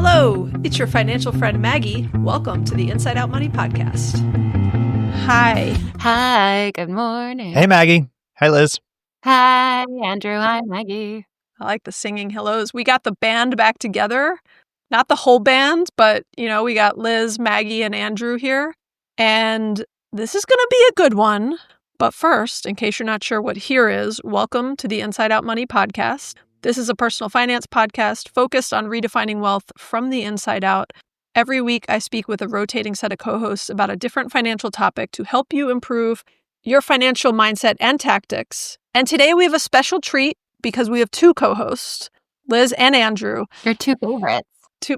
Hello, it's your financial friend Maggie. Welcome to the Inside Out Money Podcast. Hi. Hi, good morning. Hey, Maggie. Hi, Liz. Hi, Andrew. Hi, Maggie. I like the singing hellos. We got the band back together. Not the whole band, but, we got Liz, Maggie, and Andrew here. And this is going to be a good one. But first, in case you're not sure what here is, welcome to the Inside Out Money Podcast. This is a personal finance podcast focused on redefining wealth from the inside out. Every week, I speak with a rotating set of co-hosts about a different financial topic to help you improve your financial mindset and tactics. And today we have a special treat because we have two co-hosts, Liz and Andrew. Your two favorites.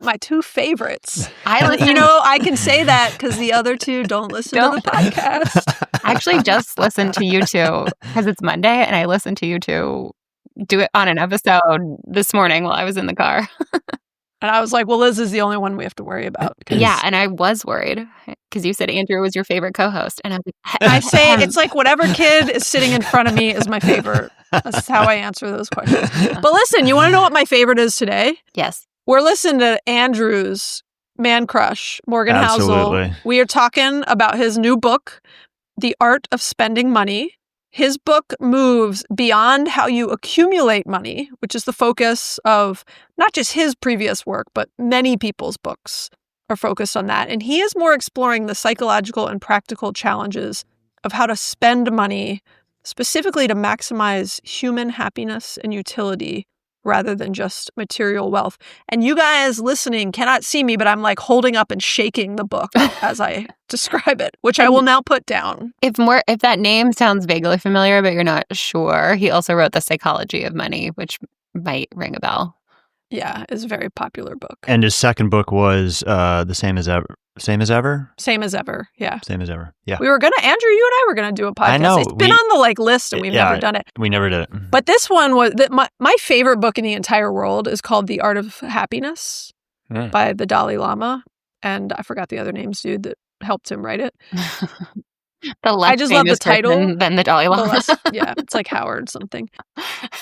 My two favorites. I can say that because the other two don't listen to the podcast. I actually just listened to you two because it's Monday, and I listened to you two do it on an episode this morning while I was in the car. And I was like, well, Liz is the only one we have to worry about. Yeah, and I was worried because you said Andrew was your favorite co-host. And I say it's like whatever kid is sitting in front of me is my favorite. That's how I answer those questions. But listen, you want to know what my favorite is today? Yes. We're listening to Andrew's man crush, Morgan Housel. We are talking about his new book, The Art of Spending Money. His book moves beyond how you accumulate money, which is the focus of not just his previous work, but many people's books are focused on that. And he is more exploring the psychological and practical challenges of how to spend money, specifically to maximize human happiness and utility rather than just material wealth. And you guys listening cannot see me, but I'm like holding up and shaking the book as I describe it, which I will now put down. If that name sounds vaguely familiar, but you're not sure, he also wrote The Psychology of Money, which might ring a bell. Yeah, it's a very popular book. And his second book was The Same as Ever. Same as Ever? Same as Ever, yeah. Same as Ever, yeah. Andrew, you and I were going to do a podcast. I know. It's been on the list and we've never done it. We never did it. But this one was, my favorite book in the entire world is called The Art of Happiness by the Dalai Lama. And I forgot the other names, dude, that helped him write it. I just love the title than the Dalai Lama. Yeah, it's like Howard something.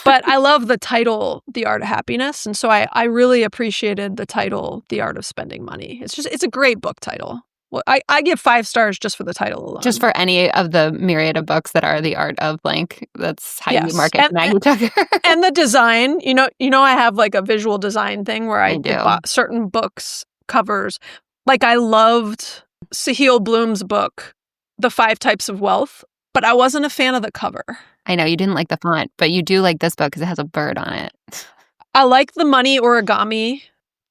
But I love the title, The Art of Happiness. And so I really appreciated the title, The Art of Spending Money. It's a great book title. Well, I give 5 stars just for the title alone. Just for any of the myriad of books that are The Art of blank. That's how you market Maggie Tucker. And the design, I have like a visual design thing where I bought certain books covers. Like I loved Sahil Bloom's book, The 5 Types of Wealth, but I wasn't a fan of the cover. I know you didn't like the font, but you do like this book because it has a bird on it. I like the money origami.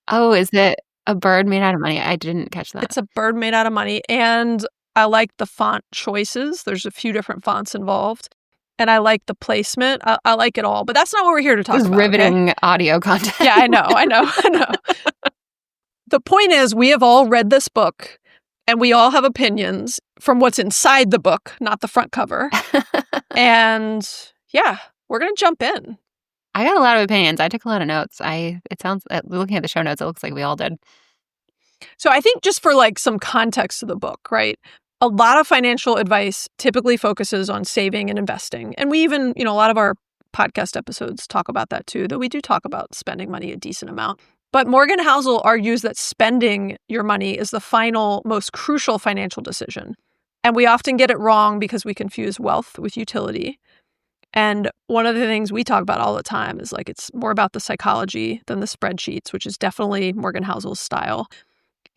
Oh, is it a bird made out of money? I didn't catch that. It's a bird made out of money, and I like the font choices. There's a few different fonts involved, and I like the placement. I like it all, but that's not what we're here to talk about. Riveting audio content. Yeah, I know. The point is, we have all read this book. And we all have opinions from what's inside the book, not the front cover. And yeah, we're going to jump in. I got a lot of opinions. I took a lot of notes. Looking at the show notes, it looks like we all did. So I think just for like some context to the book, right? A lot of financial advice typically focuses on saving and investing. And we even, a lot of our podcast episodes talk about that too, though we do talk about spending money a decent amount. But Morgan Housel argues that spending your money is the final, most crucial financial decision. And we often get it wrong because we confuse wealth with utility. And one of the things we talk about all the time is like it's more about the psychology than the spreadsheets, which is definitely Morgan Housel's style.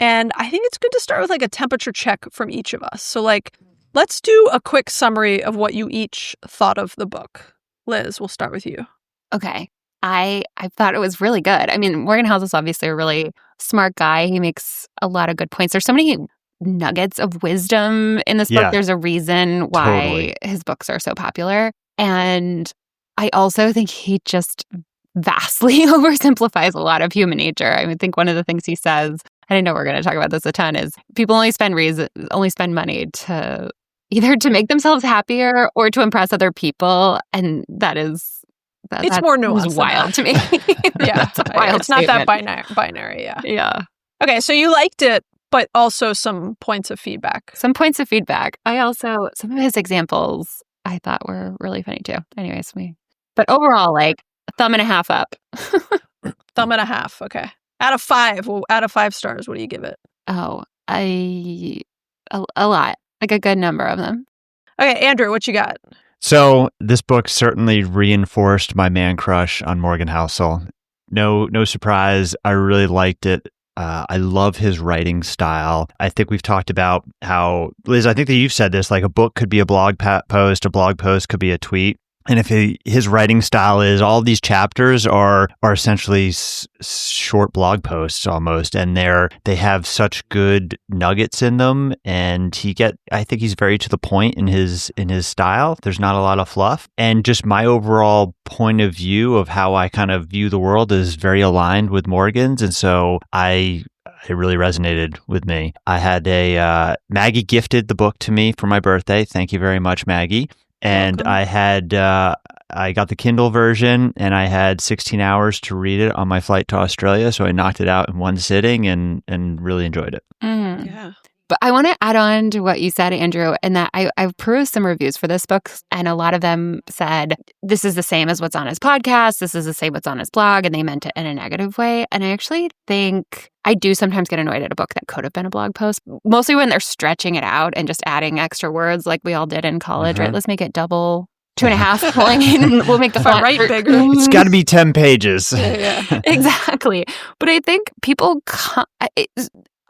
And I think it's good to start with like a temperature check from each of us. So like, let's do a quick summary of what you each thought of the book. Liz, we'll start with you. Okay. I thought it was really good. I mean, Morgan Housel is obviously a really smart guy. He makes a lot of good points. There's so many nuggets of wisdom in this book. There's a reason why his books are so popular. And I also think he just vastly oversimplifies a lot of human nature. I think one of the things he says, I didn't know we're going to talk about this a ton, is people only spend money to either to make themselves happier or to impress other people. And it's more nuanced. It's wild to me. Yeah. It's not that binary. Yeah. Yeah. Okay. So you liked it, but also some points of feedback. Some of his examples I thought were really funny too. Anyways, but overall, like, thumb and a half up. Thumb and a half. Okay. Out of 5. Well, out of 5 stars, what do you give it? Oh, a lot. Like a good number of them. Okay, Andrew, what you got? So this book certainly reinforced my man crush on Morgan Housel. No surprise. I really liked it. I love his writing style. I think we've talked about how, Liz, I think that you've said this, like a book could be a blog post, a blog post could be a tweet. And if his writing style is, all these chapters are essentially short blog posts almost, and they have such good nuggets in them. And I think he's very to the point in his style. There's not a lot of fluff, and just my overall point of view of how I kind of view the world is very aligned with Morgan's, and so it really resonated with me. I had Maggie gifted the book to me for my birthday. Thank you very much, Maggie. And welcome. I got the Kindle version, and I had 16 hours to read it on my flight to Australia. So I knocked it out in one sitting and really enjoyed it. Mm. Yeah. But I want to add on to what you said, Andrew, in that I've perused some reviews for this book, and a lot of them said, this is the same as what's on his podcast, this is the same what's on his blog, and they meant it in a negative way. And I actually think I do sometimes get annoyed at a book that could have been a blog post, mostly when they're stretching it out and just adding extra words like we all did in college, right? Let's make it double 2.5 point, and we'll make the font right bigger. It's got to be 10 pages. Yeah. Exactly. But I think people...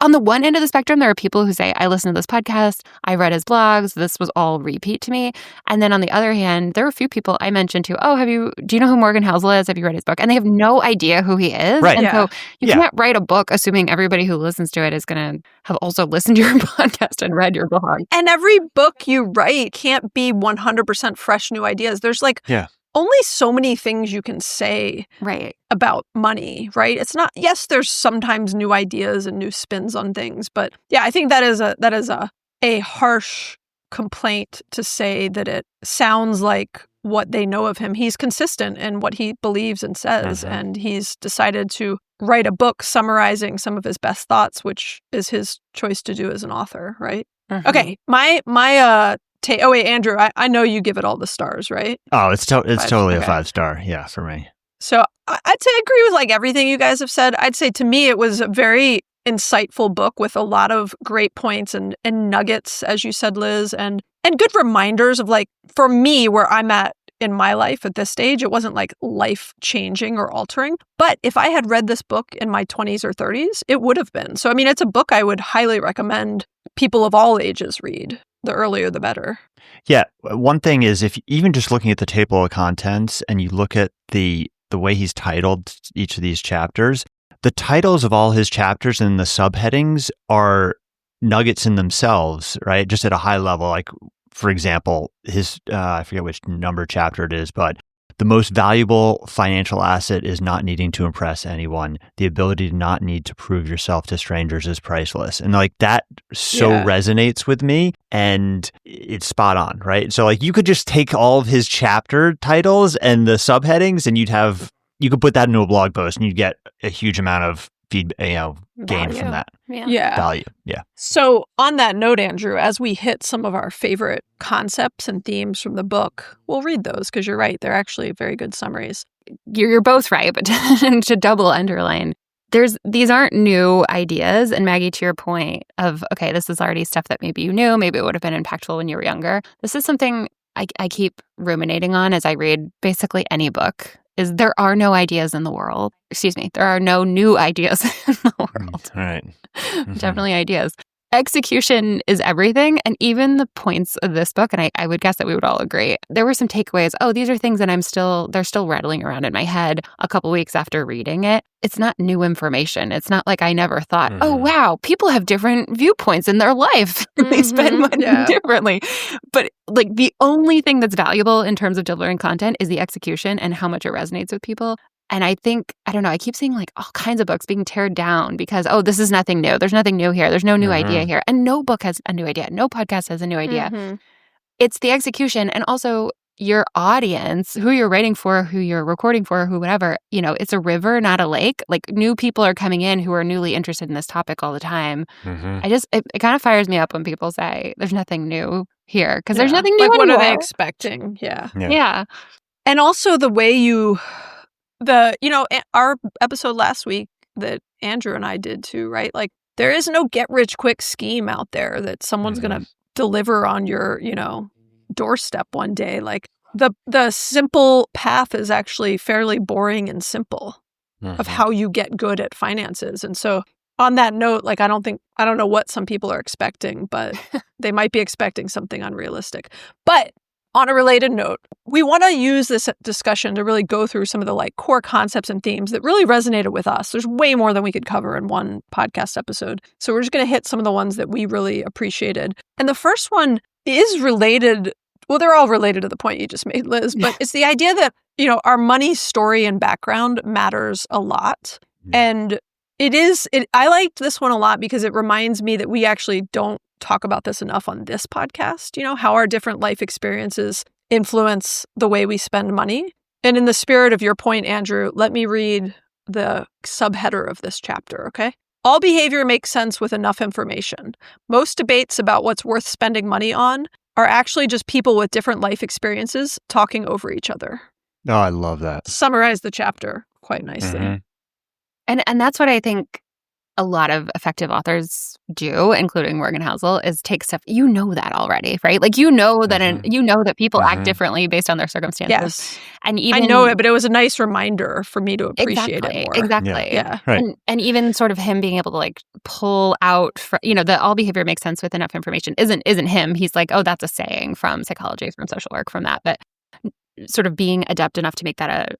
on the one end of the spectrum, there are people who say, I listened to this podcast, I read his blogs, this was all repeat to me. And then on the other hand, there are a few people I mentioned too, do you know who Morgan Housel is? Have you read his book? And they have no idea who he is. Right. And so you can't write a book assuming everybody who listens to it is going to have also listened to your podcast and read your blog. And every book you write can't be 100% fresh new ideas. There's only so many things you can say about money, right? It's not, yes, there's sometimes new ideas and new spins on things, but yeah, I think that is a harsh complaint to say that it sounds like what they know of him. He's consistent in what he believes and says, and he's decided to write a book summarizing some of his best thoughts, which is his choice to do as an author, right? Okay, my oh wait, Andrew, I know you give it all the stars, right? Oh, it's totally a 5-star, yeah, for me. So I'd say I agree with like everything you guys have said. I'd say to me it was a very insightful book with a lot of great points and nuggets, as you said, Liz, and good reminders of like, for me, where I'm at in my life at this stage, it wasn't like life-changing or altering. But if I had read this book in my 20s or 30s, it would have been. So, I mean, it's a book I would highly recommend people of all ages read. The earlier, the better. Yeah. One thing is, if even just looking at the table of contents and you look at the way he's titled each of these chapters, the titles of all his chapters and the subheadings are nuggets in themselves, right? Just at a high level. Like, for example, his, I forget which number chapter it is, but the most valuable financial asset is not needing to impress anyone. The ability to not need to prove yourself to strangers is priceless. And like that resonates with me, and it's spot on, right? So like you could just take all of his chapter titles and the subheadings, and you could put that into a blog post, and you'd get a huge amount of gain from that. Yeah. Value. Yeah. So on that note, Andrew, as we hit some of our favorite concepts and themes from the book, we'll read those because you're right. They're actually very good summaries. You're both right, but to double underline, these aren't new ideas. And Maggie, to your point of, okay, this is already stuff that maybe you knew, maybe it would have been impactful when you were younger. This is something I keep ruminating on as I read basically any book. Is there are no ideas in the world. Excuse me. There are no new ideas in the world. Right. Definitely ideas. Execution is everything. And even the points of this book, and I would guess that we would all agree, there were some takeaways. Oh, these are things that they're still rattling around in my head a couple weeks after reading it. It's not new information. It's not like I never thought, oh, wow, people have different viewpoints in their life. They spend money differently. But like the only thing that's valuable in terms of delivering content is the execution and how much it resonates with people. And I think, I don't know, I keep seeing like all kinds of books being teared down because, oh, this is nothing new. There's nothing new here. There's no new idea here. And no book has a new idea. No podcast has a new idea. It's the execution and also your audience, who you're writing for, who you're recording for, who whatever, it's a river, not a lake. Like new people are coming in who are newly interested in this topic all the time. It kind of fires me up when people say there's nothing new here because there's nothing new anymore. What are they expecting? Yeah. And also the way our episode last week, that Andrew and I did too, right? Like there is no get rich quick scheme out there that someone's going to deliver on your, doorstep one day. Like the simple path is actually fairly boring and simple of how you get good at finances. And so on that note, like I don't know what some people are expecting, but they might be expecting something unrealistic. But on a related note, we want to use this discussion to really go through some of the like core concepts and themes that really resonated with us. There's way more than we could cover in one podcast episode. So we're just going to hit some of the ones that we really appreciated. And the first one is related. Well, they're all related to the point you just made, Liz, but it's the idea that, our money story and background matters a lot. And I liked this one a lot because it reminds me that we actually don't talk about this enough on this podcast, how our different life experiences influence the way we spend money. And in the spirit of your point, Andrew, let me read the subheader of this chapter, okay? All behavior makes sense with enough information. Most debates about what's worth spending money on are actually just people with different life experiences talking over each other. Oh, I love that. Summarize the chapter quite nicely. And that's what I think a lot of effective authors do, including Morgan Housel, is take stuff you know that already, right? Like that people act differently based on their circumstances. Yes, and even I know it, but it was a nice reminder for me to appreciate it more. Exactly. Yeah. Right. And even sort of him being able to like pull out, the all behavior makes sense with enough information isn't him. He's like, oh, that's a saying from psychology, from social work, from that, but sort of being adept enough to make that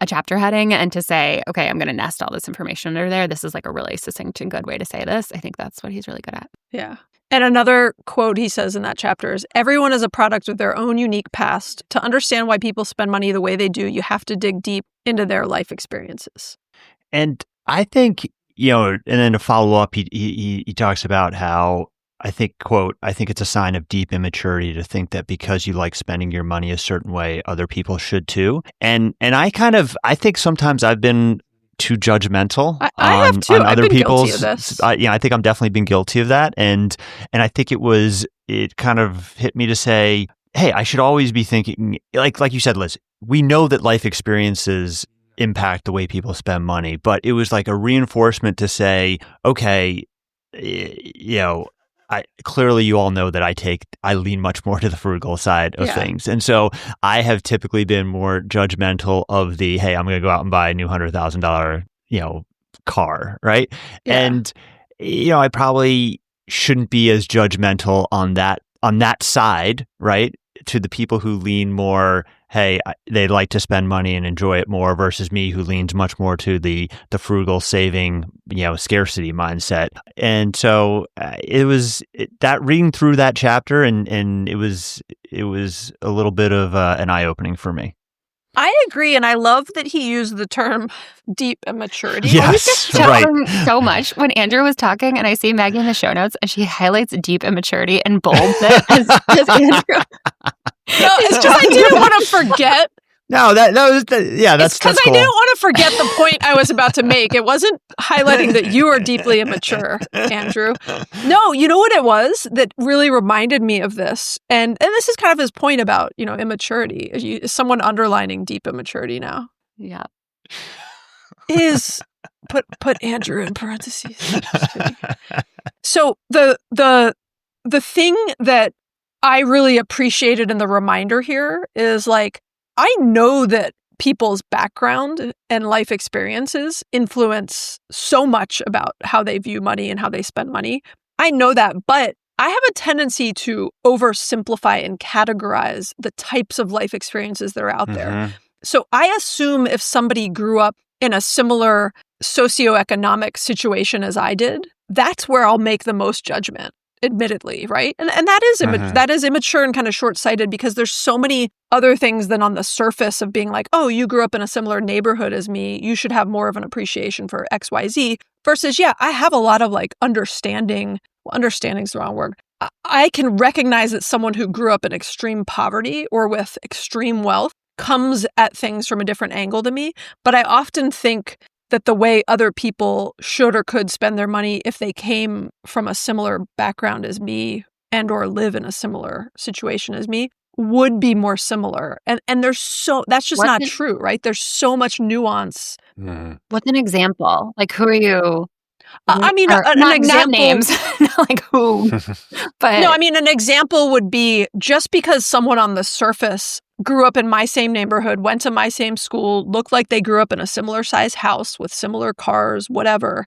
a chapter heading and to say, okay, I'm going to nest all this information under there. This is like a really succinct and good way to say this. I think that's what he's really good at. Yeah. And another quote he says in that chapter is, everyone is a product of their own unique past. To understand why people spend money the way they do, you have to dig deep into their life experiences. And I think, and then to follow up, he talks about how I think, quote, I think it's a sign of deep immaturity to think that because you like spending your money a certain way, other people should too. And I think sometimes I've been too judgmental I have too. on I've other been people's. Guilty of this. I think I'm definitely been guilty of that. And I think it kind of hit me to say, hey, I should always be thinking, like you said, Liz, we know that life experiences impact the way people spend money, but it was like a reinforcement to say, okay, clearly you all know that I lean much more to the frugal side of things. And so I have typically been more judgmental of the, hey, I'm going to go out and buy a new $100,000, car. Right. Yeah. And, I probably shouldn't be as judgmental on that side, right? To the people who lean more, hey, they like to spend money and enjoy it more versus me who leans much more to the frugal saving, scarcity mindset. And so that reading through that chapter and it was a little bit of an eye-opening for me. I agree, and I love that he used the term deep immaturity. Yes, right. So much when Andrew was talking, and I see Maggie in the show notes, and she highlights deep immaturity and bolds it as Andrew. No, it's just I didn't want to forget. No, that's because cool. I didn't want to forget the point I was about to make. It wasn't highlighting that you are deeply immature, Andrew. No, you know what it was that really reminded me of this, and this is kind of his point about immaturity. Is someone underlining deep immaturity now? Yeah, is put Andrew in parentheses. So the thing that I really appreciated in the reminder here is like, I know that people's background and life experiences influence so much about how they view money and how they spend money. I know that, but I have a tendency to oversimplify and categorize the types of life experiences that are out there. So I assume if somebody grew up in a similar socioeconomic situation as I did, that's where I'll make the most judgment. Admittedly, right? And that is that is immature and kind of short-sighted because there's so many other things than on the surface of being like, oh, you grew up in a similar neighborhood as me, you should have more of an appreciation for XYZ versus, I have a lot of like understanding. Well, understanding's the wrong word. I can recognize that someone who grew up in extreme poverty or with extreme wealth comes at things from a different angle to me, but I often think that the way other people should or could spend their money if they came from a similar background as me and or live in a similar situation as me would be more similar. And that's just not What's true, right? There's so much nuance. What's an example? Like, who are you? I mean, Or an not example. names, not like who. But No, I mean, an example would be just because someone on the surface grew up in my same neighborhood, went to my same school, looked like they grew up in a similar size house with similar cars, whatever,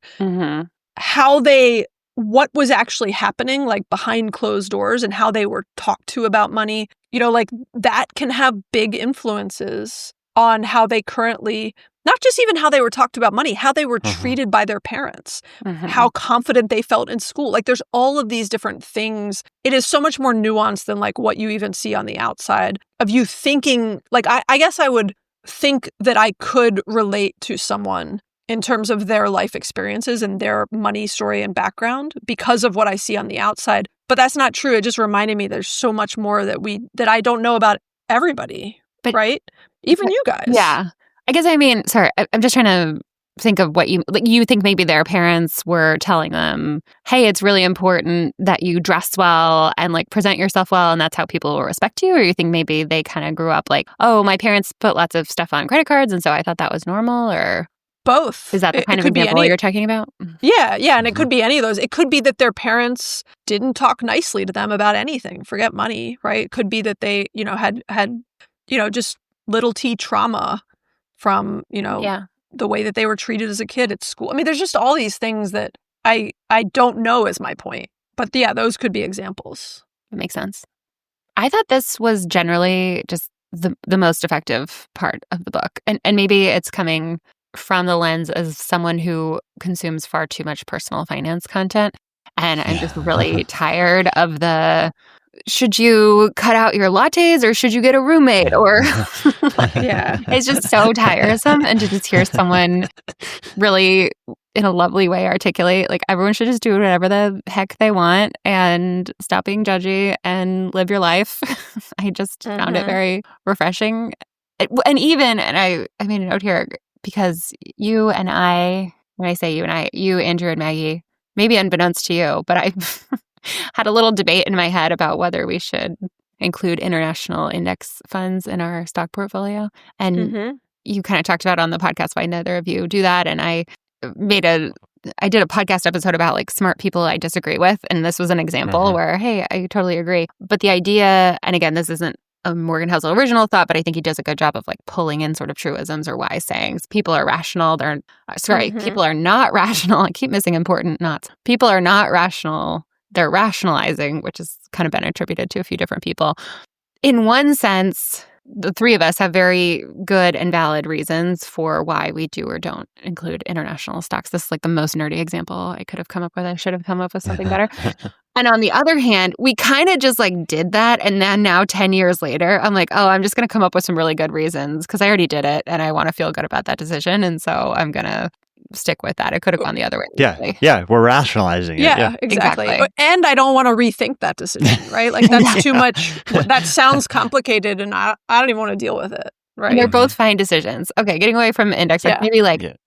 what was actually happening, like behind closed doors, and how they were talked to about money, like that can have big influences on how they currently, not just even how they were talked about money, how they were treated by their parents, how confident they felt in school. Like there's all of these different things. It is so much more nuanced than like what you even see on the outside of you thinking, like I guess I would think that I could relate to someone in terms of their life experiences and their money story and background because of what I see on the outside. But that's not true. It just reminded me there's so much more that I don't know about everybody, right? Even you guys. Yeah. I guess, sorry, I'm just trying to think of what you think maybe their parents were telling them, hey, it's really important that you dress well and like present yourself well, and that's how people will respect you? Or you think maybe they kind of grew up like, oh, my parents put lots of stuff on credit cards, and so I thought that was normal? Or both. Is that the kind of example you're talking about? Yeah. And it could be any of those. It could be that their parents didn't talk nicely to them about anything. Forget money, right? It could be that they, had just little t trauma from, the way that they were treated as a kid at school. I mean, there's just all these things that I don't know is my point. But yeah, those could be examples. That makes sense. I thought this was generally just the most effective part of the book. And maybe it's coming from the lens as someone who consumes far too much personal finance content. And I'm just really tired of should you cut out your lattes or should you get a roommate? Or it's just so tiresome. And to just hear someone really in a lovely way articulate, like, everyone should just do whatever the heck they want and stop being judgy and live your life. I just found it very refreshing. And I made a note here because you and I, when I say you and I, you, Andrew, and Maggie, maybe unbeknownst to you, but I had a little debate in my head about whether we should include international index funds in our stock portfolio. And you kind of talked about on the podcast why neither of you do that. And I did a podcast episode about like smart people I disagree with. And this was an example where, hey, I totally agree. But the idea, and again, this isn't a Morgan Housel original thought, but I think he does a good job of like pulling in sort of truisms or wise sayings. People are rational. People are not rational. I keep missing important nots. People are not rational. They're rationalizing, which has kind of been attributed to a few different people. In one sense, the three of us have very good and valid reasons for why we do or don't include international stocks. This is like the most nerdy example I could have come up with. I should have come up with something better. And on the other hand, we kind of just like did that. And then now 10 years later, I'm like, oh, I'm just going to come up with some really good reasons because I already did it and I want to feel good about that decision. And so I'm going to stick with that. It could have gone the other way. Yeah. We're rationalizing it. Yeah, exactly. And I don't want to rethink that decision, right? Like that's too much. That sounds complicated and I don't even want to deal with it. Right. And they're both fine decisions. Okay, getting away from index, like maybe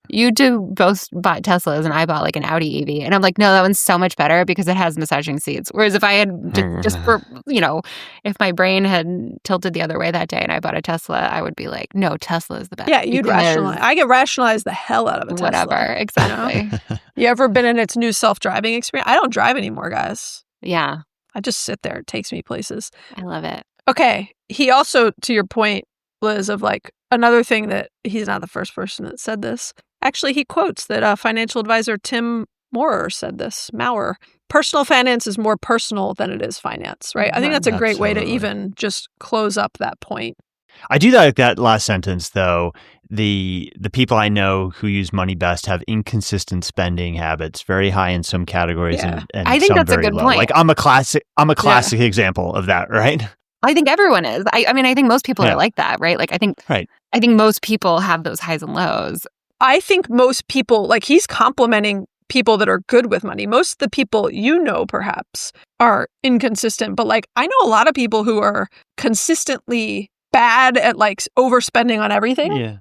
you two both bought Teslas and I bought like an Audi EV. And I'm like, no, that one's so much better because it has massaging seats. Whereas if I had just for, if my brain had tilted the other way that day and I bought a Tesla, I would be like, no, Tesla is the best. Yeah, you'd rationalize. I get rationalized the hell out of a Tesla. Whatever, exactly. You ever been in its new self-driving experience? I don't drive anymore, guys. Yeah. I just sit there. It takes me places. I love it. Okay. He also, to your point, Liz, of like another thing that he's not the first person that said this. Actually, he quotes that financial advisor Tim Maurer said this. Maurer. Personal finance is more personal than it is finance, right? I think that's a great way to even just close up that point. I do like that last sentence, though. The people I know who use money best have inconsistent spending habits, very high in some categories and I think some that's very a good low. point. Like I'm a classic example of that, right? I think everyone is. I think most people are like that, right? Like I think most people have those highs and lows. I think most people, like he's complimenting people that are good with money. Most of the people perhaps are inconsistent, but like I know a lot of people who are consistently bad at like overspending on everything. Yeah.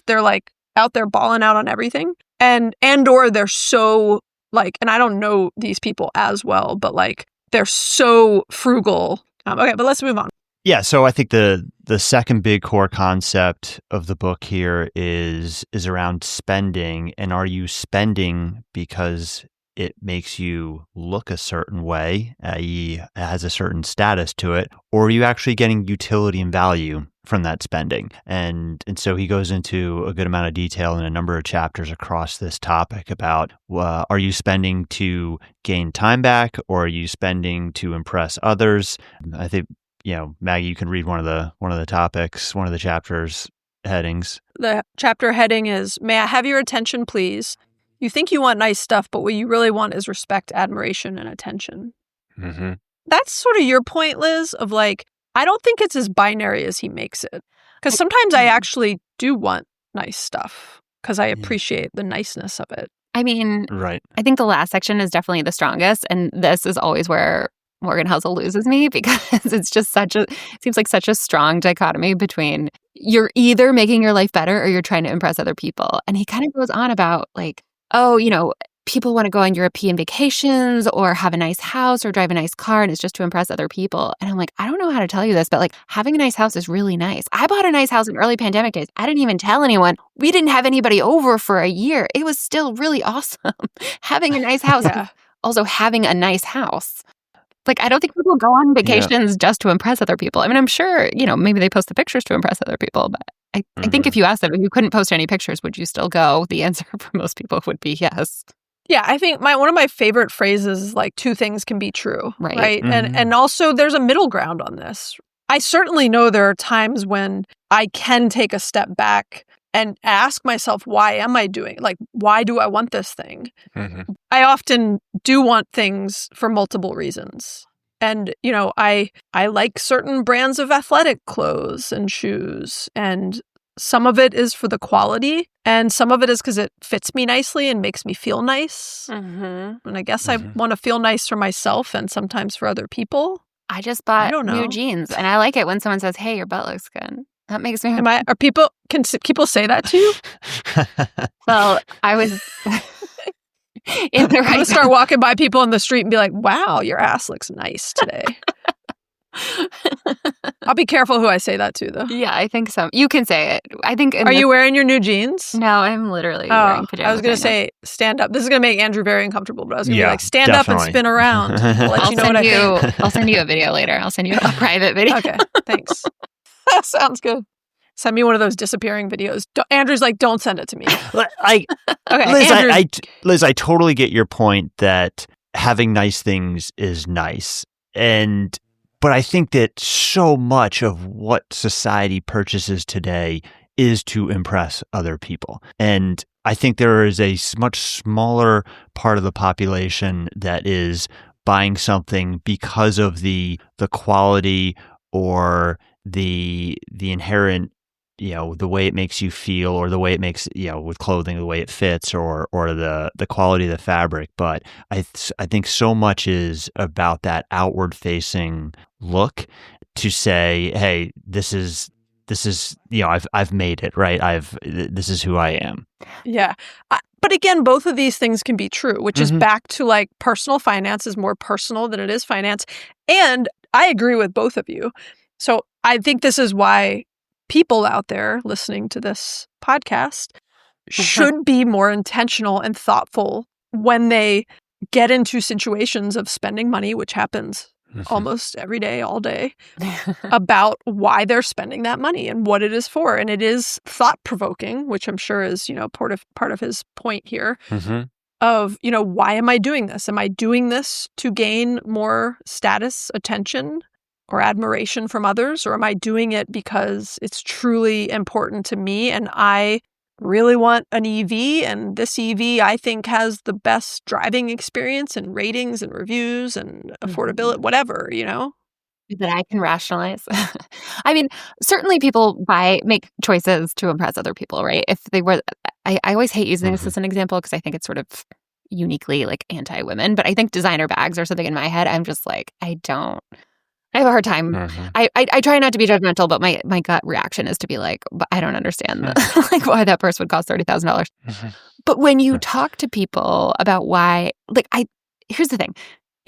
They're like out there balling out on everything. Or they're so like, and I don't know these people as well, but like they're so frugal. Okay, but let's move on. Yeah, so I think the second big core concept of the book here is around spending, and are you spending because it makes you look a certain way, i.e. it has a certain status to it, or are you actually getting utility and value from that spending? And so he goes into a good amount of detail in a number of chapters across this topic about are you spending to gain time back, or are you spending to impress others? I think, Maggie, you can read one of the topics, one of the chapters headings. The chapter heading is, "May I have your attention, please? You think you want nice stuff, but what you really want is respect, admiration, and attention." Mm-hmm. That's sort of your point, Liz, of like, I don't think it's as binary as he makes it. Because sometimes I actually do want nice stuff because I appreciate the niceness of it. I mean, right. I think the last section is definitely the strongest. And this is always where Morgan Housel loses me, because it's just seems like such a strong dichotomy between you're either making your life better or you're trying to impress other people. And he kind of goes on about like, people want to go on European vacations or have a nice house or drive a nice car, and it's just to impress other people. And I'm like, I don't know how to tell you this, but like having a nice house is really nice. I bought a nice house in early pandemic days. I didn't even tell anyone. We didn't have anybody over for a year. It was still really awesome. Having a nice house. Yeah. Also having a nice house. Like, I don't think people go on vacations just to impress other people. I mean, I'm sure, maybe they post the pictures to impress other people, but I think if you asked them, if you couldn't post any pictures, would you still go? The answer for most people would be yes. Yeah, I think one of my favorite phrases is like, two things can be true, right? Mm-hmm. And also there's a middle ground on this. I certainly know there are times when I can take a step back and ask myself, why am I doing it? Like, why do I want this thing? Mm-hmm. I often do want things for multiple reasons. And, I like certain brands of athletic clothes and shoes. And some of it is for the quality. And some of it is because it fits me nicely and makes me feel nice. Mm-hmm. And I guess I want to feel nice for myself and sometimes for other people. I just bought new jeans. And I like it when someone says, hey, your butt looks good. That makes me happy. Can people say that to you? Well, I was I'm going to start walking by people in the street and be like, wow, your ass looks nice today. I'll be careful who I say that to, though. Yeah, I think so. You can say it. I think. Are you wearing your new jeans? No, I'm literally wearing pajamas. I was going to say stand up. This is going to make Andrew very uncomfortable, but I was going to be like, stand definitely. up and spin around. I'll let you know what I think. I'll send you a video later. I'll send you a private video. Okay, thanks. That sounds good. Send me one of those disappearing videos. Andrew's like, don't send it to me. Okay, Liz, I totally get your point that having nice things is nice. But I think that so much of what society purchases today is to impress other people. And I think there is a much smaller part of the population that is buying something because of the quality or the inherent, the way it makes you feel, or the way it makes, with clothing, the way it fits, or the quality of the fabric. But I think so much is about that outward facing look to say, hey, this is I've made it, right? This is who I am. Yeah. But again, both of these things can be true, which is back to like personal finance is more personal than it is finance. And I agree with both of you. So I think this is why people out there listening to this podcast should be more intentional and thoughtful when they get into situations of spending money, which happens almost every day, all day, about why they're spending that money and what it is for. And it is thought-provoking, which I'm sure is, part of his point here of, why am I doing this? Am I doing this to gain more status, attention, or admiration from others? Or am I doing it because it's truly important to me and I really want an EV, and this EV I think has the best driving experience and ratings and reviews and affordability, whatever, That I can rationalize. I mean, certainly people make choices to impress other people, right? If they were, I always hate using this as an example because I think it's sort of uniquely like anti-women, but I think designer bags or something in my head, I'm just like, I have a hard time. I try not to be judgmental, but my gut reaction is to be like, but I don't understand like why that purse would cost $30,000. But when you talk to people about why, here's the thing.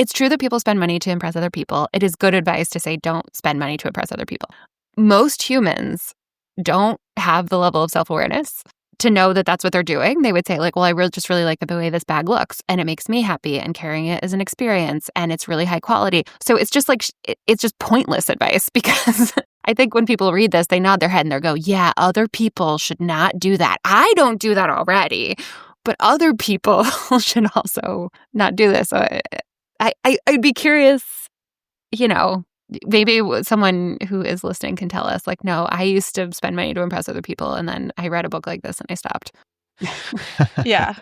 it's true that people spend money to impress other people. It is good advice to say don't spend money to impress other people. Most humans don't have the level of self-awareness to know that that's what they're doing. They would say like, well, I just really like the way this bag looks and it makes me happy and carrying it is an experience and it's really high quality. So it's just like, it's just pointless advice because I think when people read this, they nod their head and they go, yeah, other people should not do that. I don't do that already, but other people should also not do this. So I'd be curious, maybe someone who is listening can tell us, like, no, I used to spend money to impress other people, and then I read a book like this and I stopped. Yeah.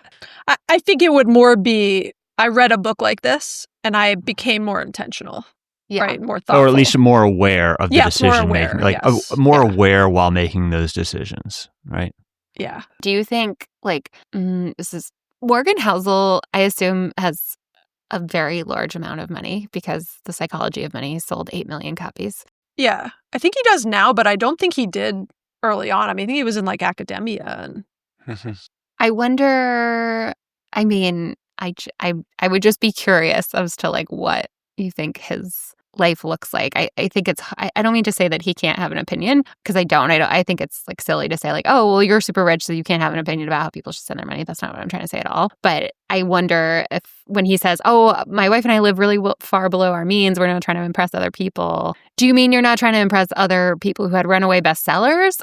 I think it would more be, I read a book like this and I became more intentional, right? More thoughtful. Or at least more aware of the decision making. Like more aware while making those decisions, right? Yeah. Do you think, this is Morgan Housel, I assume, has a very large amount of money because The Psychology of Money sold 8 million copies. Yeah. I think he does now, but I don't think he did early on. I mean, I think he was in academia. And I wonder, I mean, I would just be curious as to what you think his life looks like. I think I don't mean to say that he can't have an opinion because I don't. I think it's silly to say oh, well, you're super rich, so you can't have an opinion about how people should spend their money. That's not what I'm trying to say at all. But I wonder if when he says, oh, my wife and I live really far below our means, we're not trying to impress other people. Do you mean you're not trying to impress other people who had runaway bestsellers?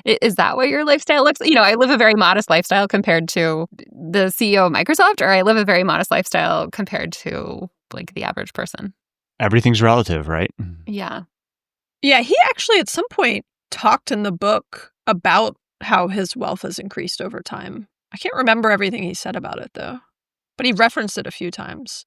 Is that what your lifestyle looks like? I live a very modest lifestyle compared to the CEO of Microsoft, or I live a very modest lifestyle compared to the average person. Everything's relative, right? Yeah. Yeah, he actually at some point talked in the book about how his wealth has increased over time. I can't remember everything he said about it, though, but he referenced it a few times.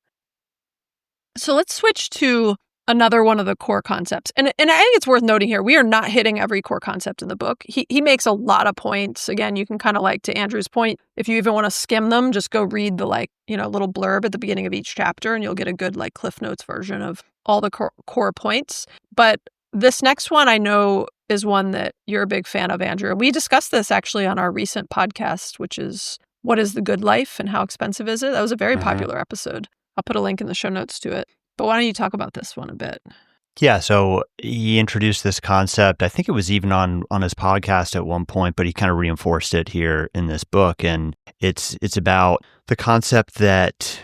So let's switch to another one of the core concepts. And I think it's worth noting here, we are not hitting every core concept in the book. He makes a lot of points. Again, you can kind of to Andrew's point, if you even want to skim them, just go read the little blurb at the beginning of each chapter and you'll get a good Cliff Notes version of all the core points. But this next one I know is one that you're a big fan of, Andrew. We discussed this actually on our recent podcast, which is What is the Good Life and How Expensive Is It? That was a very popular episode. I'll put a link in the show notes to it. But why don't you talk about this one a bit? Yeah, so he introduced this concept. I think it was even on his podcast at one point, but he kind of reinforced it here in this book. And it's about the concept that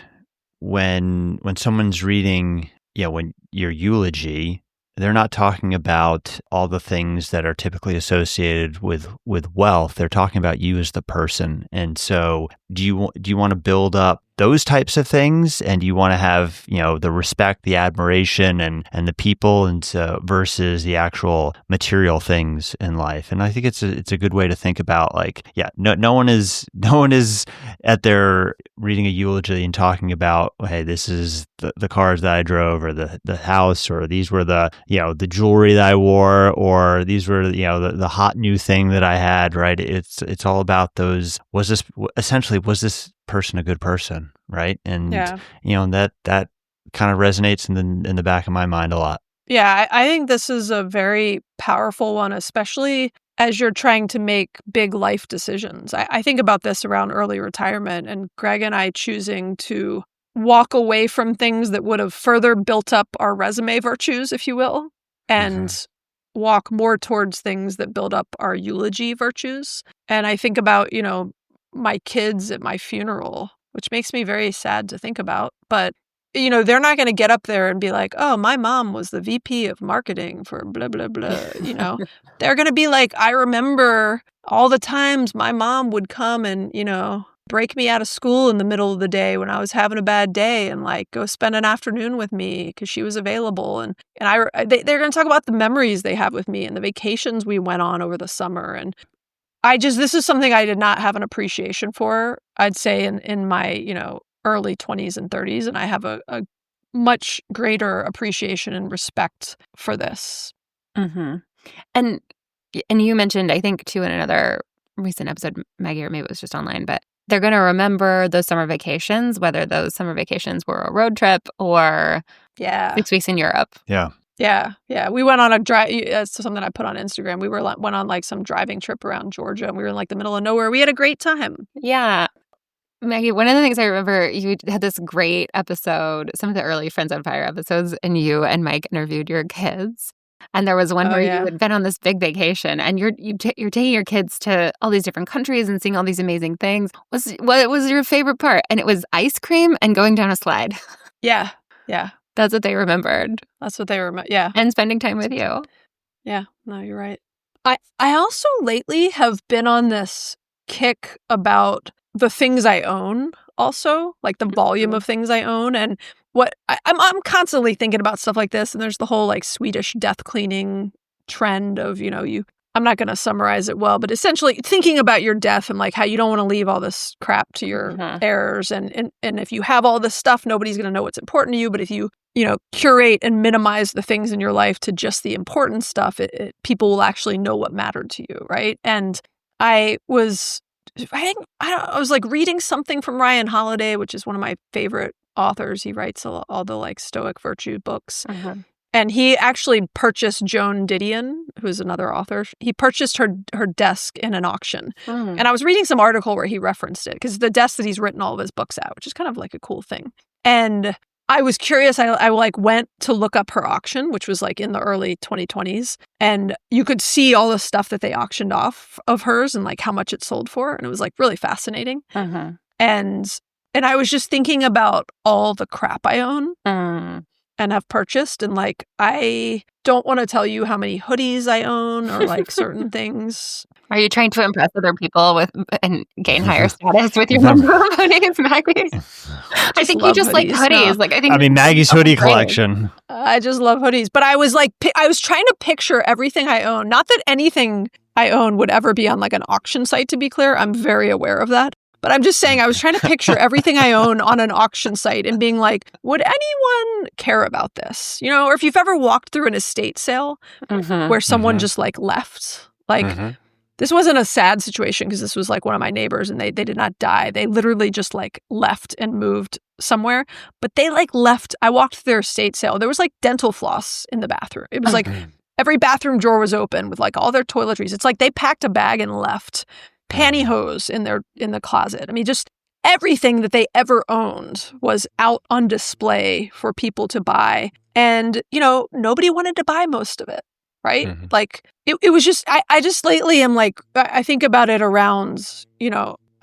when someone's reading, when your eulogy, they're not talking about all the things that are typically associated with wealth. They're talking about you as the person. And so do you want to build up those types of things, and do you want to have the respect, the admiration, and the people, and versus the actual material things in life? And I think it's a good way to think about no one is at their reading a eulogy and talking about, hey, this is the cars that I drove, or the house, or these were the jewelry that I wore, or these were the hot new thing that I had. Right? It's all about those. Was this person a good person, right? And that kind of resonates in the back of my mind a lot. Yeah, I think this is a very powerful one, especially as you're trying to make big life decisions. I think about this around early retirement, and Greg and I choosing to walk away from things that would have further built up our resume virtues, if you will, and walk more towards things that build up our eulogy virtues. And I think about, my kids at my funeral, which makes me very sad to think about. But, they're not going to get up there and be like, oh, my mom was the VP of marketing for blah, blah, blah. They're going to be like, I remember all the times my mom would come and, break me out of school in the middle of the day when I was having a bad day and go spend an afternoon with me because she was available. And they're going to talk about the memories they have with me and the vacations we went on over the summer. And this is something I did not have an appreciation for, I'd say, in my, early 20s and 30s. And I have a much greater appreciation and respect for this. Mm-hmm. And you mentioned, I think, too, in another recent episode, Maggie, or maybe it was just online, but they're going to remember those summer vacations, whether those summer vacations were a road trip or 6 weeks in Europe. Yeah. Yeah. We went on a drive. That's something I put on Instagram. We went on some driving trip around Georgia, and we were in the middle of nowhere. We had a great time. Yeah. Maggie, one of the things I remember, you had this great episode, some of the early Friends on Fire episodes, and you and Mike interviewed your kids. And there was one where you had been on this big vacation, and you're taking your kids to all these different countries and seeing all these amazing things. What was your favorite part? And it was ice cream and going down a slide. Yeah. That's what they remembered. That's what they remember. Yeah. And spending time with you. Yeah. No, you're right. I also lately have been on this kick about the things I own also, like the volume of things I own. And what I'm constantly thinking about stuff like this. And there's the whole like Swedish death cleaning trend of, I'm not going to summarize it well, but essentially thinking about your death and like how you don't want to leave all this crap to your heirs. And if you have all this stuff, nobody's going to know what's important to you. But if you, curate and minimize the things in your life to just the important stuff, people will actually know what mattered to you. Right. And I was like reading something from Ryan Holiday, which is one of my favorite authors. He writes all the like Stoic virtue books. And he actually purchased Joan Didion, who's another author. He purchased her desk in an auction. And I was reading some article where he referenced it because the desk that he's written all of his books at, which is kind of like a cool thing. And I was curious. I like went to look up her auction, which was like in the early 2020s. And you could see all the stuff that they auctioned off of hers and like how much it sold for. And it was like really fascinating. And I was just thinking about all the crap I own. And have purchased. And like, I don't want to tell you how many hoodies I own or like certain things. Are you trying to impress other people and gain higher status with your number of hoodies, Maggie? I think you just hoodies. Like hoodies. No. I mean, Maggie's hoodie collection. I just love hoodies. But I was like, I was trying to picture everything I own. Not that anything I own would ever be on like an auction site, to be clear. I'm very aware of that. But I'm just saying, I was trying to picture everything I own on an auction site and being like, would anyone care about this? Or if you've ever walked through an estate sale where someone just like left, like this wasn't a sad situation because this was like one of my neighbors and they did not die. They literally just like left and moved somewhere. But they like left. I walked through their estate sale. There was like dental floss in the bathroom. It was like every bathroom drawer was open with like all their toiletries. It's like they packed a bag and left. Pantyhose in the closet. I mean, just everything that they ever owned was out on display for people to buy. And, nobody wanted to buy most of it, right? Like, it was just, I just lately am like, I think about it around,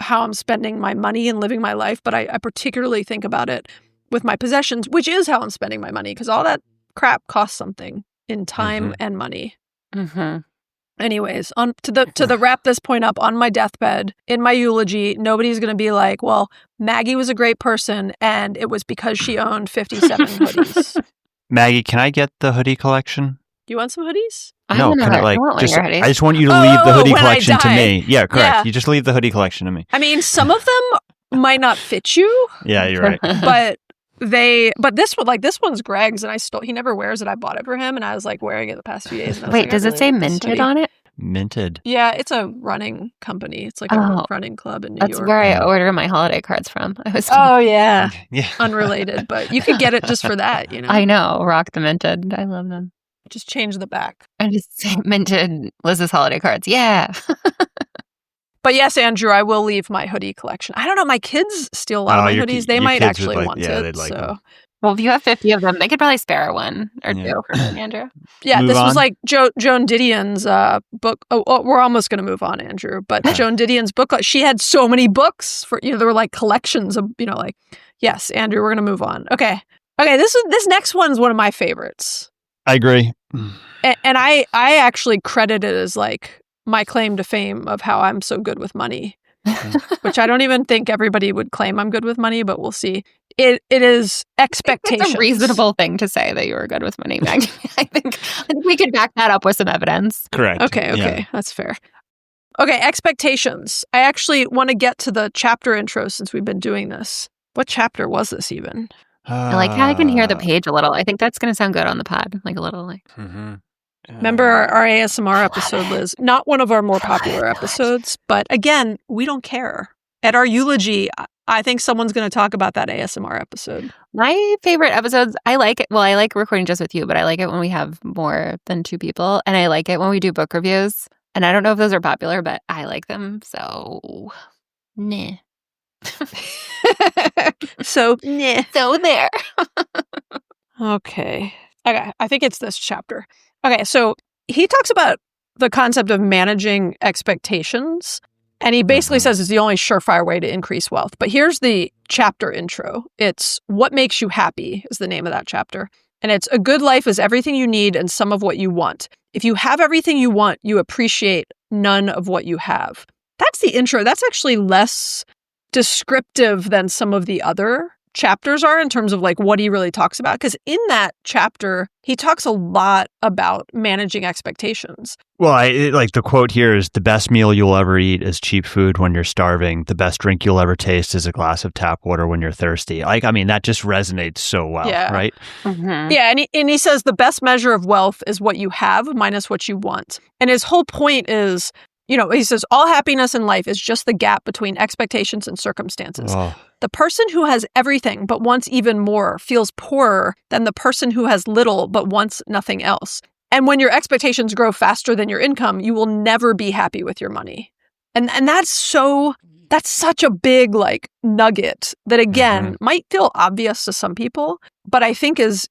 how I'm spending my money and living my life. But I particularly think about it with my possessions, which is how I'm spending my money. Because all that crap costs something in time and money. Anyways, to wrap this point up, on my deathbed, in my eulogy, nobody's going to be like, well, Maggie was a great person, and it was because she owned 57 hoodies. Maggie, can I get the hoodie collection? Do you want some hoodies? No, can I I just want you to leave the hoodie collection to me. Yeah, correct. Yeah. You just leave the hoodie collection to me. I mean, some of them might not fit you. Yeah, you're right. But this one, like this one's Greg's, and he never wears it. I bought it for him, and I was like wearing it the past few days. And Wait, does it say minted on it? Minted. Yeah, it's a running company. It's like a running club in New York. That's where I order my holiday cards from. Yeah. Unrelated, but you could get it just for that, I know. Rock the minted. I love them. Just change the back. I just say minted Liz's holiday cards. Yeah. But yes, Andrew, I will leave my hoodie collection. I don't know. My kids steal a lot of my hoodies. They might actually want it. Like so. Well, if you have 50 of them, they could probably spare one or two for me, Andrew. Yeah, this was like Joan Didion's book. Oh, we're almost going to move on, Andrew. But Joan Didion's book, she had so many books for, there were like collections of, like, yes, Andrew, we're going to move on. Okay, this next one's one of my favorites. I agree. And I actually credit it as like my claim to fame of how I'm so good with money, which I don't even think everybody would claim I'm good with money, but we'll see. It is expectations. It's a reasonable thing to say that you were good with money, Maggie. I think we could back that up with some evidence. Correct. Okay. Yeah. That's fair. Okay, expectations. I actually want to get to the chapter intro since we've been doing this. What chapter was this even? I like how I can hear the page a little. I think that's going to sound good on the pod, like a little like. Remember our ASMR episode, Liz? Not one of our more popular episodes, but again, we don't care. At our eulogy, I think someone's going to talk about that ASMR episode. My favorite episodes, I like it. Well, I like recording just with you, but I like it when we have more than two people. And I like it when we do book reviews. And I don't know if those are popular, but I like them. So, nah. So, yeah. So there. Okay, I think it's this chapter. Okay, so he talks about the concept of managing expectations, and he basically says it's the only surefire way to increase wealth. But here's the chapter intro. It's What Makes You Happy is the name of that chapter. And it's a good life is everything you need and some of what you want. If you have everything you want, you appreciate none of what you have. That's the intro. That's actually less descriptive than some of the other chapters are in terms of like what he really talks about. Because in that chapter, he talks a lot about managing expectations. Well, like the quote here is, the best meal you'll ever eat is cheap food when you're starving. The best drink you'll ever taste is a glass of tap water when you're thirsty. Like, I mean, that just resonates so well, right? Mm-hmm. Yeah, and he says the best measure of wealth is what you have minus what you want. And his whole point is, he says all happiness in life is just the gap between expectations and circumstances. Oh. The person who has everything but wants even more feels poorer than the person who has little but wants nothing else. And when your expectations grow faster than your income, you will never be happy with your money. And that's such a big like nugget that again might feel obvious to some people, but I think is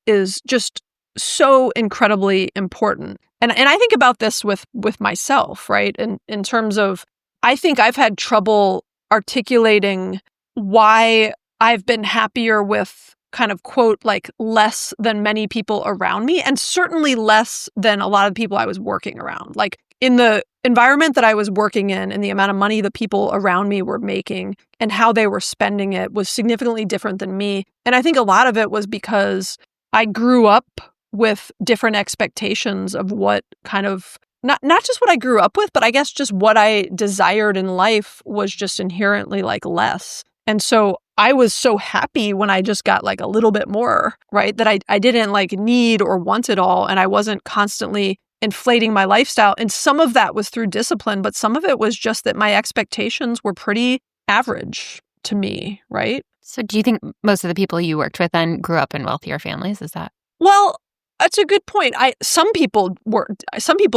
just so incredibly important. And I think about this with myself, right? In terms of, I think I've had trouble articulating why I've been happier with kind of quote like less than many people around me, and certainly less than a lot of people I was working around. Like in the environment that I was working in and the amount of money the people around me were making and how they were spending it was significantly different than me. And I think a lot of it was because I grew up with different expectations of what kind of, not just what I grew up with, but I guess just what I desired in life was just inherently like less. And so I was so happy when I just got like a little bit more, right? That I didn't like need or want it all. And I wasn't constantly inflating my lifestyle. And some of that was through discipline, but some of it was just that my expectations were pretty average to me, right? So do you think most of the people you worked with then grew up in wealthier families? Is that? Well, that's a good point. Some people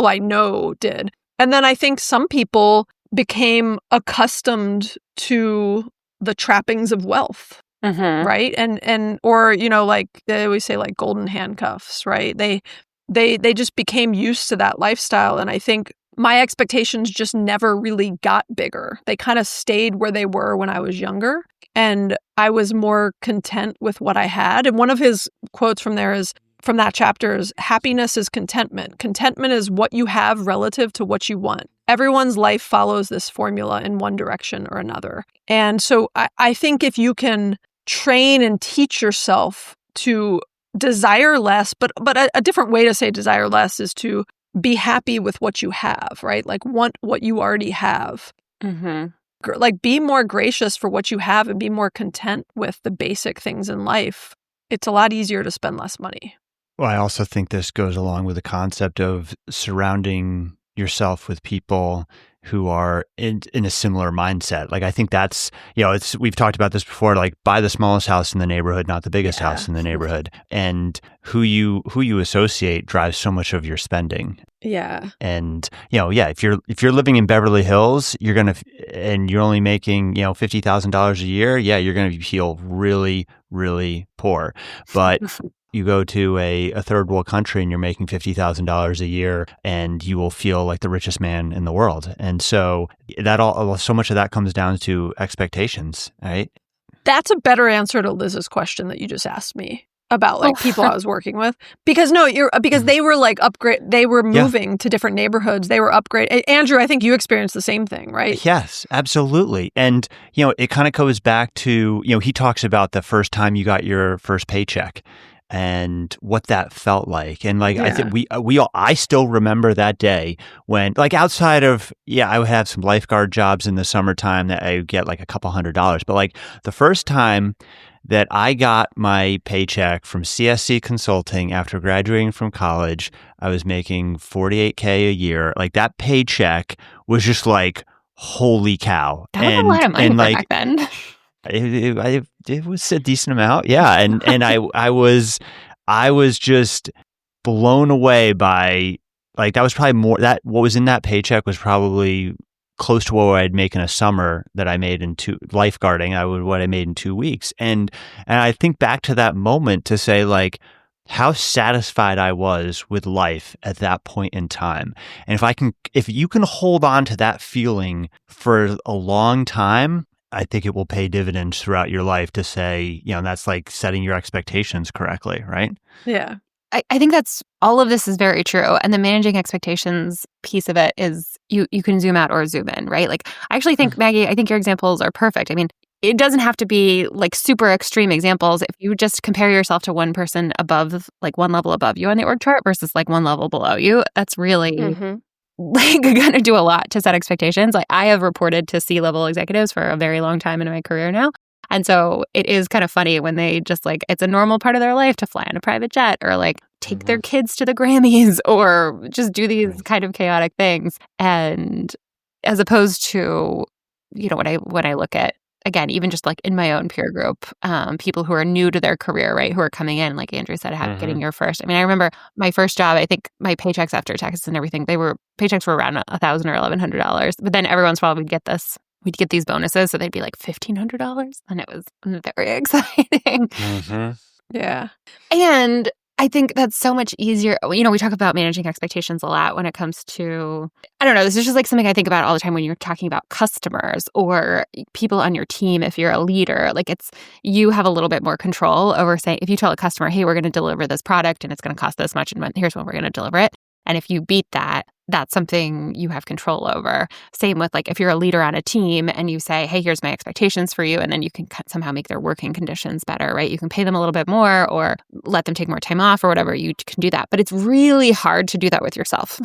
I know did. And then I think some people became accustomed to the trappings of wealth, right? And or, like they always say like golden handcuffs, right? They just became used to that lifestyle. And I think my expectations just never really got bigger. They kind of stayed where they were when I was younger. And I was more content with what I had. And one of his quotes from that chapter is, happiness is contentment. Contentment is what you have relative to what you want. Everyone's life follows this formula in one direction or another. And so I think if you can train and teach yourself to desire less, but a different way to say desire less is to be happy with what you have, right? Like want what you already have. Like be more gracious for what you have and be more content with the basic things in life. It's a lot easier to spend less money. Well, I also think this goes along with the concept of surrounding yourself with people who are in a similar mindset. Like I think that's, we've talked about this before, like buy the smallest house in the neighborhood, not the biggest house in the neighborhood. And who you associate drives so much of your spending. Yeah. And, if you're living in Beverly Hills, and you're only making, $50,000 a year, you're going to feel really, really poor. But you go to a third world country and you're making $50,000 a year and you will feel like the richest man in the world. And so so much of that comes down to expectations, right? That's a better answer to Liz's question that you just asked me about like people I was working with. Because they were like they were moving to different neighborhoods. They were upgrade. Andrew, I think you experienced the same thing, right? Yes, absolutely. And, it kind of goes back to, he talks about the first time you got your first paycheck and what that felt like. And like, I think I still remember that day when, like, outside of, I would have some lifeguard jobs in the summertime that I would get like a couple $100s. But like the first time that I got my paycheck from CSC Consulting after graduating from college, I was making $48K a year. Like that paycheck was just like, holy cow. That was a lot of money back then. It was a decent amount, and I was just blown away by, like, that was probably more, that what was in that paycheck was probably close to what I'd make in a summer that I made in lifeguarding, what I made in 2 weeks. And I think back to that moment to say like, how satisfied I was with life at that point in time. And if you can hold on to that feeling for a long time, I think it will pay dividends throughout your life to say, that's like setting your expectations correctly, right? Yeah. I think all of this is very true. And the managing expectations piece of it is you can zoom out or zoom in, right? Like, I actually think, Maggie, I think your examples are perfect. I mean, it doesn't have to be like super extreme examples. If you just compare yourself to one person above, like one level above you on the org chart versus like one level below you, that's really like going to do a lot to set expectations. Like, I have reported to C-level executives for a very long time in my career now. And so it is kind of funny when they just like, it's a normal part of their life to fly on a private jet or like take their kids to the Grammys or just do these kind of chaotic things. And as opposed to, when I look at, again, even just like in my own peer group, people who are new to their career, right, who are coming in, like Andrew said, getting your first. I mean, I remember my first job, I think my paychecks after taxes and everything, paychecks were around $1,000 or $1,100. But then every once in a while we'd get these bonuses. So they'd be like $1,500. And it was very exciting. Yeah. And I think that's so much easier. We talk about managing expectations a lot when it comes to, I don't know, this is just like something I think about all the time when you're talking about customers or people on your team. If you're a leader, like you have a little bit more control over saying, if you tell a customer, hey, we're going to deliver this product and it's going to cost this much and here's when we're going to deliver it. And if you beat that, that's something you have control over. Same with like if you're a leader on a team and you say, hey, here's my expectations for you, and then you can somehow make their working conditions better, right? You can pay them a little bit more or let them take more time off or whatever. You can do that. But it's really hard to do that with yourself.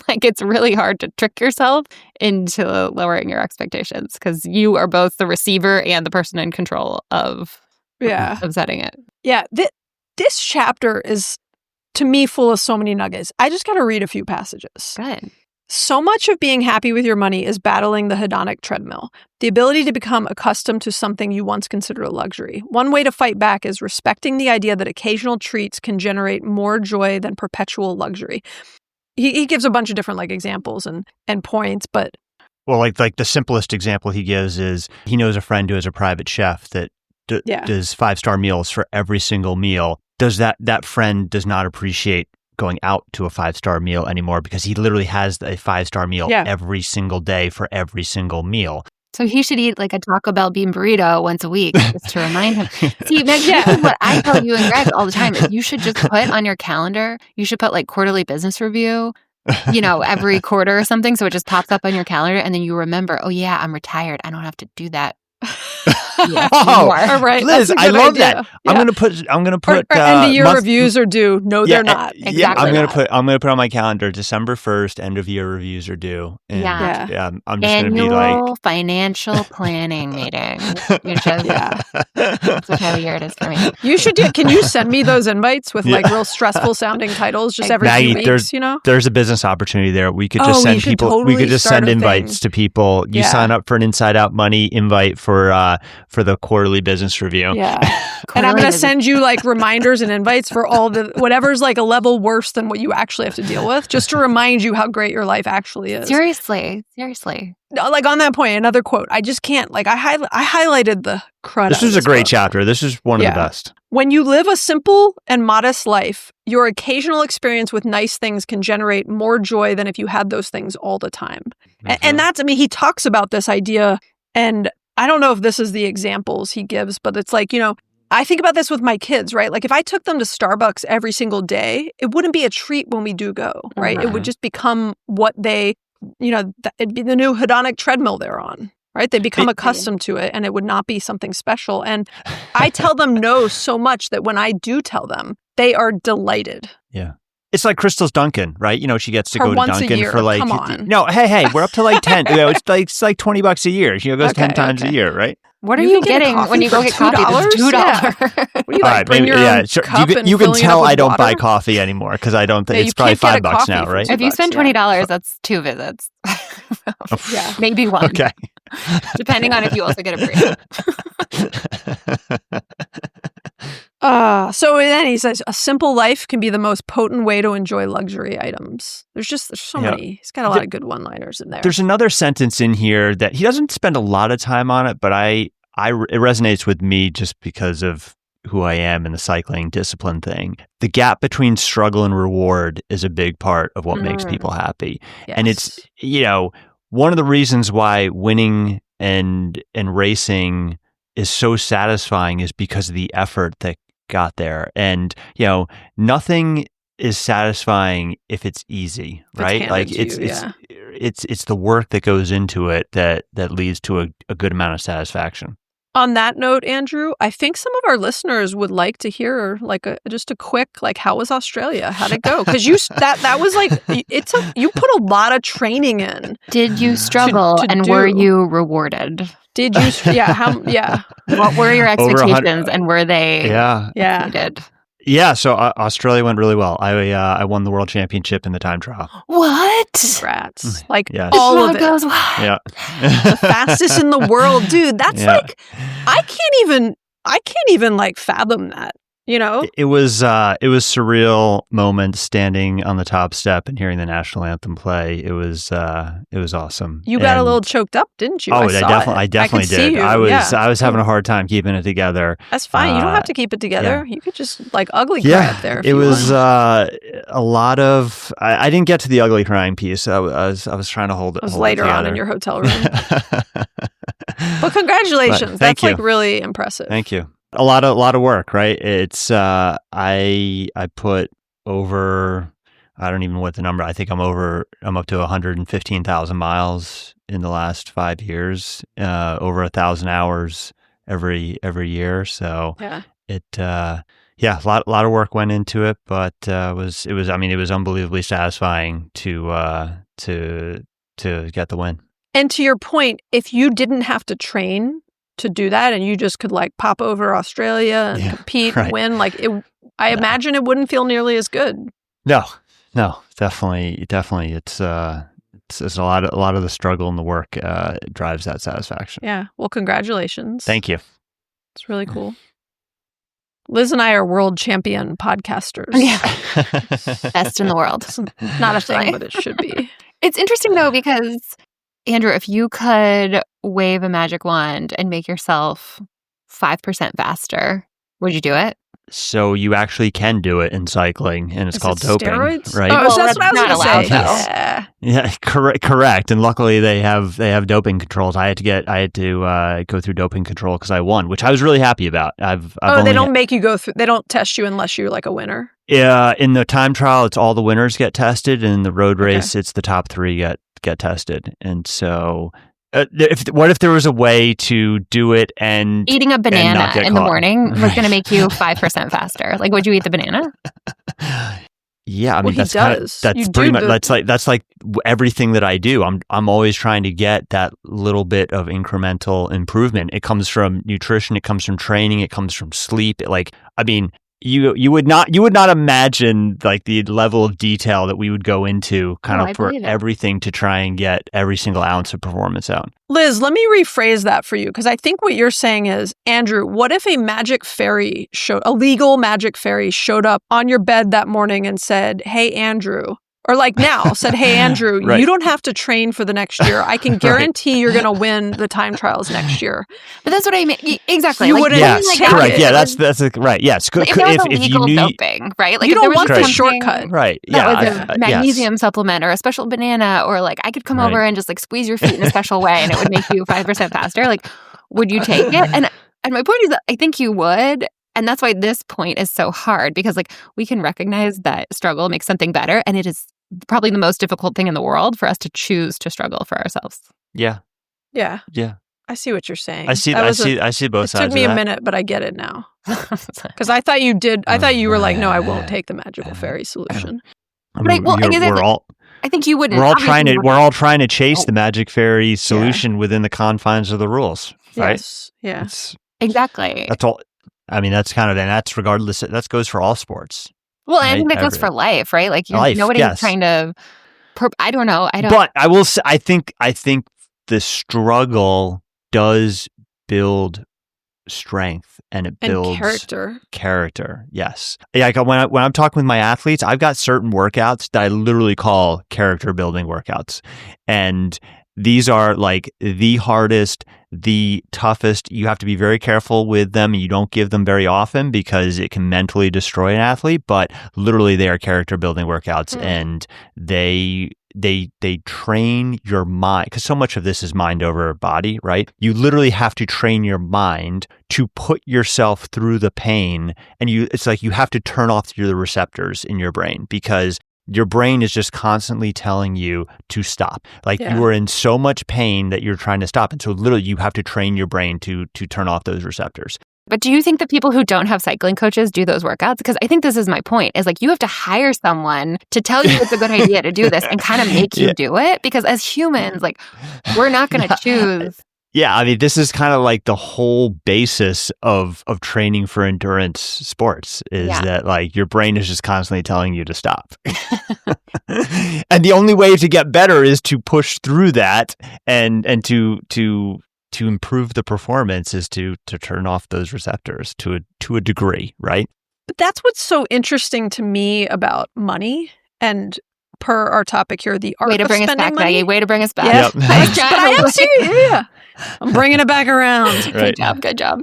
Like it's really hard to trick yourself into lowering your expectations because you are both the receiver and the person in control of setting it. Yeah. This chapter is, to me, full of so many nuggets. I just got to read a few passages. Good. So much of being happy with your money is battling the hedonic treadmill, the ability to become accustomed to something you once considered a luxury. One way to fight back is respecting the idea that occasional treats can generate more joy than perpetual luxury. He gives a bunch of different like examples and points, but... Well, like the simplest example he gives is he knows a friend who is a private chef that does 5-star meals for every single meal. Does that friend does not appreciate going out to a 5-star meal anymore because he literally has a 5-star meal every single day for every single meal. So he should eat like a Taco Bell bean burrito once a week just to remind him. See, Meg, this is what I tell you and Greg all the time is you should just put on your calendar, you should put like quarterly business review, every quarter or something. So it just pops up on your calendar and then you remember, oh yeah, I'm retired. I don't have to do that. All right, Liz, I love that. Yeah. I'm gonna put end of year reviews are due. No, they're not. Exactly. Yeah, I'm gonna put on my calendar December 1st, end of year reviews are due. And, I'm just annual gonna be like financial planning meeting. That's what time of year it is for me. You should do. Can you send me those invites with like real stressful sounding titles just every few weeks? There's a business opportunity there. We could just send people. Totally we could just send invites to people. You sign up for an Inside Out Money invite for the quarterly business review. Yeah. And I'm going to send you like reminders and invites for all the whatever's like a level worse than what you actually have to deal with, just to remind you how great your life actually is. Seriously. Like on that point, another quote. I just can't, like I highlighted the crud. This is a great chapter. This is one of the best. When you live a simple and modest life, your occasional experience with nice things can generate more joy than if you had those things all the time. And that's, I mean, he talks about this idea, and I don't know if this is the examples he gives, but it's like, I think about this with my kids, right? Like if I took them to Starbucks every single day, it wouldn't be a treat when we do go, right? It would just become what they, it'd be the new hedonic treadmill they're on, right? They become accustomed to it and it would not be something special. And I tell them no so much that when I do tell them, they are delighted. Yeah. It's like Crystal's Dunkin', right? She gets to go to Dunkin' for like... Come on. No, hey, we're up to like 10. It's like $20 a year. She goes 10 times a year, right? What are you getting when you go get coffee? It's $2. Yeah. What you like, bring your own cup and you can filling it tell up with I don't water? buy coffee anymore because I don't think it's probably $5 now, right? If you spend $20, that's 2 visits. Maybe 1. Okay. Depending on if you also get a burrito. So then he says, a simple life can be the most potent way to enjoy luxury items. There's so many. He's got a lot of good one-liners in there. There's another sentence in here that he doesn't spend a lot of time on it, but it resonates with me just because of who I am in the cycling discipline thing. The gap between struggle and reward is a big part of what makes people happy. Yes. And it's, one of the reasons why winning and racing is so satisfying is because of the effort that got there. And, nothing is satisfying if it's easy, right? Like it's the work that goes into it that leads to a good amount of satisfaction. On that note, Andrew, I think some of our listeners would like to hear just a quick, how was Australia? How'd it go? Because that was you put a lot of training in. Did you struggle and were you rewarded? Did you? Yeah. What were your expectations and were they exceeded? Yeah, so Australia went really well. I won the world championship in the time trial. What? Congrats. All of it. Yeah. The fastest in the world, dude. That's I can't even fathom that. It was surreal moment standing on the top step and hearing the national anthem play. It was awesome. You got a little choked up, didn't you? Oh, I definitely did. I was having a hard time keeping it together. That's fine. You don't have to keep it together. You could just ugly cry up there. It was a lot of. I didn't get to the ugly crying piece. I was trying to hold it. It was later on in your hotel room. But congratulations. That's really impressive. Thank you. A lot of work, right? It's I put over, I don't even know what the number. I think I'm up to 115,000 miles in the last 5 years, over 1,000 hours every year. So it a lot of work went into it, but it was unbelievably satisfying to get the win. And to your point, if you didn't have to train to do that and you just could pop over Australia and compete and win, I imagine it wouldn't feel nearly as good. No, definitely. It's a lot of the struggle and the work drives that satisfaction. Yeah. Well, congratulations. Thank you. It's really cool. Liz and I are world champion podcasters. Yeah. Best in the world. It's not a thing, but it should be. It's interesting though, because Andrew, if you could wave a magic wand and make yourself 5% faster, would you do it? So you actually can do it in cycling, and it's called doping, steroids? right? Oh, so that's what I was not allowed, though. Yeah, correct. And luckily, they have doping controls. I had to go through doping control because I won, which I was really happy about. They don't make you go through. They don't test you unless you're a winner. Yeah, in the time trial, it's all the winners get tested, and in the road race, it's the top 3 get tested. And so, what if there was a way to do it and eating a banana in the morning was going to make you 5% faster? Would you eat the banana? Yeah, I mean that's like everything that I do. I'm always trying to get that little bit of incremental improvement. It comes from nutrition, it comes from training, it comes from sleep. You would not imagine the level of detail that we would go into for everything to try and get every single ounce of performance out. Liz, let me rephrase that for you, because I think what you're saying is, Andrew, what if a legal magic fairy showed up on your bed that morning and said, "Hey, Andrew," or now said, "Hey, Andrew, right. You don't have to train for the next year. I can guarantee you're going to win the time trials next year." But that's what I mean. Exactly. You wouldn't correct. Yeah, that's right. Yes. If there was illegal doping, right? You don't want the shortcut. Right. That was a magnesium supplement or a special banana, or I could come over and just squeeze your feet in a special way and it would make you 5% faster. Would you take it? And my point is that I think you would. And that's why this point is so hard, because we can recognize that struggle makes something better, and it is probably the most difficult thing in the world for us to choose to struggle for ourselves. Yeah. Yeah. Yeah. I see what you're saying. I see both sides. It took me a minute, but I get it now. Because I thought you did. I thought you were no, I won't take the magical fairy solution. I mean, I think you wouldn't. We're all trying to chase the magic fairy solution within the confines of the rules, right? Yes. Yeah. Exactly. That's all. I mean, that's that's regardless. That goes for all sports. Well, and I think that goes for life, right? Nobody's trying to. I don't know. But I will say, I think the struggle does build strength and it And builds character. Yes. Like when I'm talking with my athletes, I've got certain workouts that I literally call character building workouts. And these are like the hardest, the toughest. You have to be very careful with them. You don't give them very often because it can mentally destroy an athlete, but literally they are character building workouts and they train your mind, because so much of this is mind over body, right? You literally have to train your mind to put yourself through the pain, and it's like you have to turn off the receptors in your brain because your brain is just constantly telling you to stop. Like you are in so much pain that you're trying to stop. And so literally you have to train your brain to turn off those receptors. But do you think that people who don't have cycling coaches do those workouts? Because I think this is my point, is like you have to hire someone to tell you it's a good idea to do this and kind of make you do it. Because as humans, like we're not going to choose. Yeah, I mean, this is kind of like the whole basis of training for endurance sports is that like your brain is just constantly telling you to stop. And the only way to get better is to push through that and to improve the performance is to turn off those receptors to a degree, right? But that's what's so interesting to me about money and per our topic here, the art Way to of bring us spending back, money. Maggie. Way to bring us back. Yeah. But I am serious. I'm bringing it back around. Right. Good job.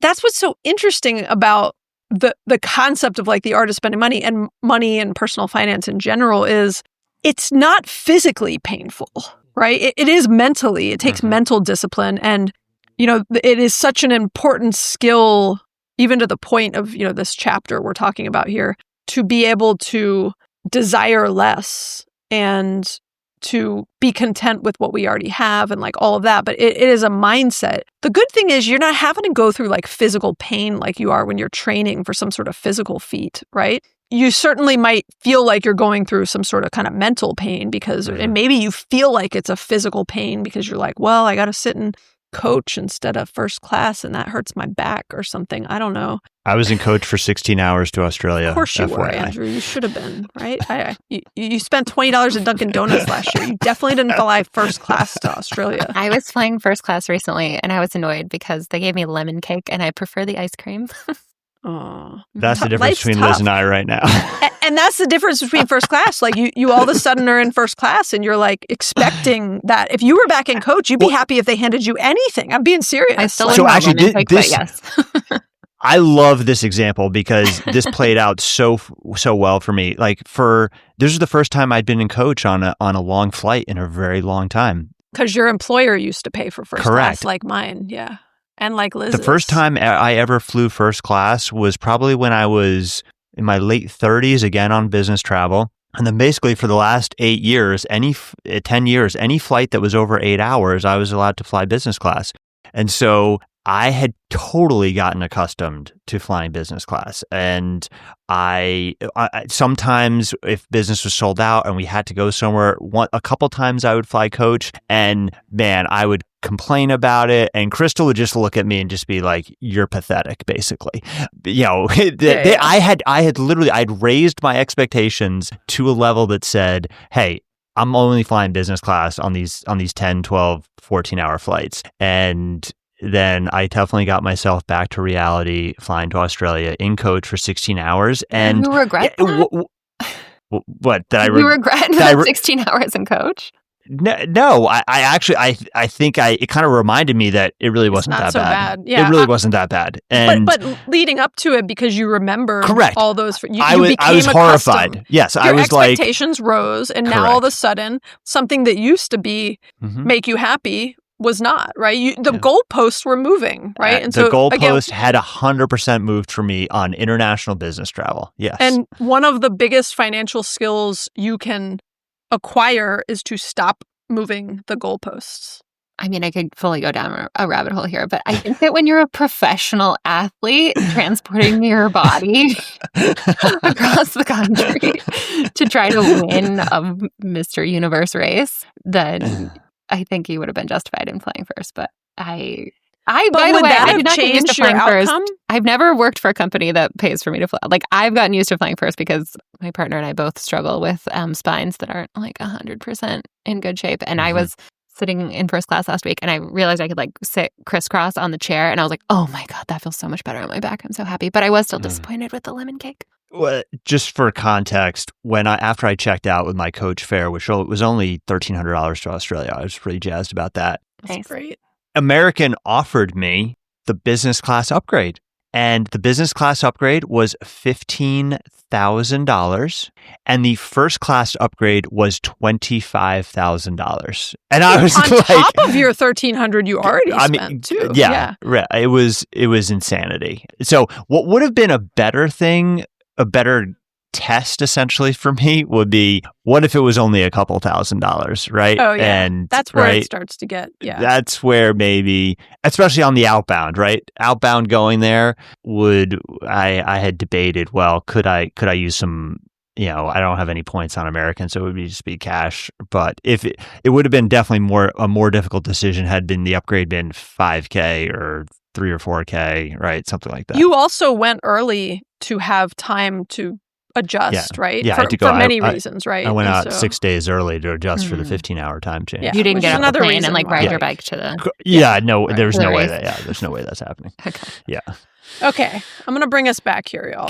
That's what's so interesting about the concept of like the art of spending money and personal finance in general is it's not physically painful, right? It is mentally. It takes mental discipline. And, you know, it is such an important skill, even to the point of, you know, this chapter we're talking about here, to be able to desire less and to be content with what we already have and like all of that. But it is a mindset. The good thing is you're not having to go through like physical pain like you are when you're training for some sort of physical feat, right? You certainly might feel like you're going through some sort of kind of mental pain because, and maybe you feel like it's a physical pain because you're like, well, I got to sit and coach instead of first class and that hurts my back or something. I don't know. I was in coach for 16 hours to Australia. Of course you FYI. were, Andrew. You should have been, right? You spent $20 at Dunkin' Donuts last year. You definitely didn't fly first class to Australia. I was flying first class recently and I was annoyed because they gave me lemon cake and I prefer the ice cream. Oh, that's the difference between Liz and I right now. And that's the difference between first class. Like you all of a sudden are in first class and you're like expecting that. If you were back in coach, you'd be happy if they handed you anything. I'm being serious. I still so actually, but yes. I love this example because this played out so well for me. Like this is the first time I'd been in coach on a long flight in a very long time. Because your employer used to pay for first Correct. class, like mine, yeah. And like Liz's. The first time I ever flew first class was probably when I was in my late 30s, again on business travel. And then basically for the last 10 years, any flight that was over 8 hours, I was allowed to fly business class. And so I had totally gotten accustomed to flying business class. And I sometimes if business was sold out and we had to go somewhere, a couple times I would fly coach and man, I would complain about it. And Crystal would just look at me and just be like, you're pathetic, basically. You know, I'd raised my expectations to a level that said, hey, I'm only flying business class on these 10, 12, 14-hour flights. And then I definitely got myself back to reality flying to Australia in coach for 16 hours. And you regret that? What? You regret that 16 hours in coach? No, I think it kind of reminded me that it really wasn't that bad. Yeah, it really wasn't that bad. And but leading up to it, because you remember all those, I was horrified. Yes, I was like, expectations rose, and now all of a sudden, something that used to be make you happy was not, right? The goalposts were moving, right? And so the goalpost had 100% moved for me on international business travel. Yes, and one of the biggest financial skills you can acquire is to stop moving the goalposts. I mean, I could fully go down a rabbit hole here, but I think that when you're a professional athlete transporting your body across the country to try to win a Mr. Universe race, then I think you would have been justified in flying first. But by the way, I did not get used to flying first. I've never worked for a company that pays for me to fly. Like, I've gotten used to flying first because my partner and I both struggle with spines that aren't like 100% in good shape. And I was sitting in first class last week, and I realized I could like sit crisscross on the chair, and I was like, oh my God, that feels so much better on my back. I'm so happy. But I was still disappointed with the lemon cake. Well, just for context, after I checked out with my coach fare, which was only $1,300 to Australia, I was pretty jazzed about that. That's great. American offered me the business class upgrade. And the business class upgrade was $15,000, and the first class upgrade was $25,000. And I was on top of your $1,300 you already spent too. Yeah. It was insanity. So what would have been a better test essentially for me would be, what if it was only a couple $1,000s, right? Oh yeah, and that's where it starts to get. Yeah, that's where maybe, especially on the outbound, right? Outbound going there I had debated, well, could I use some, I don't have any points on American, so it would just be cash. But if it would have been definitely a more difficult decision had the upgrade been $5K or $3 or $4K, right? Something like that. You also went early to have time to adjust, right? Yeah, for, I had to go. For many reasons, right? I went out 6 days early to adjust for the 15-hour time change. Yeah, you didn't get on the plane and ride your bike to the... There's no way there's no way that's happening. Okay. Yeah. Okay, I'm going to bring us back here, y'all.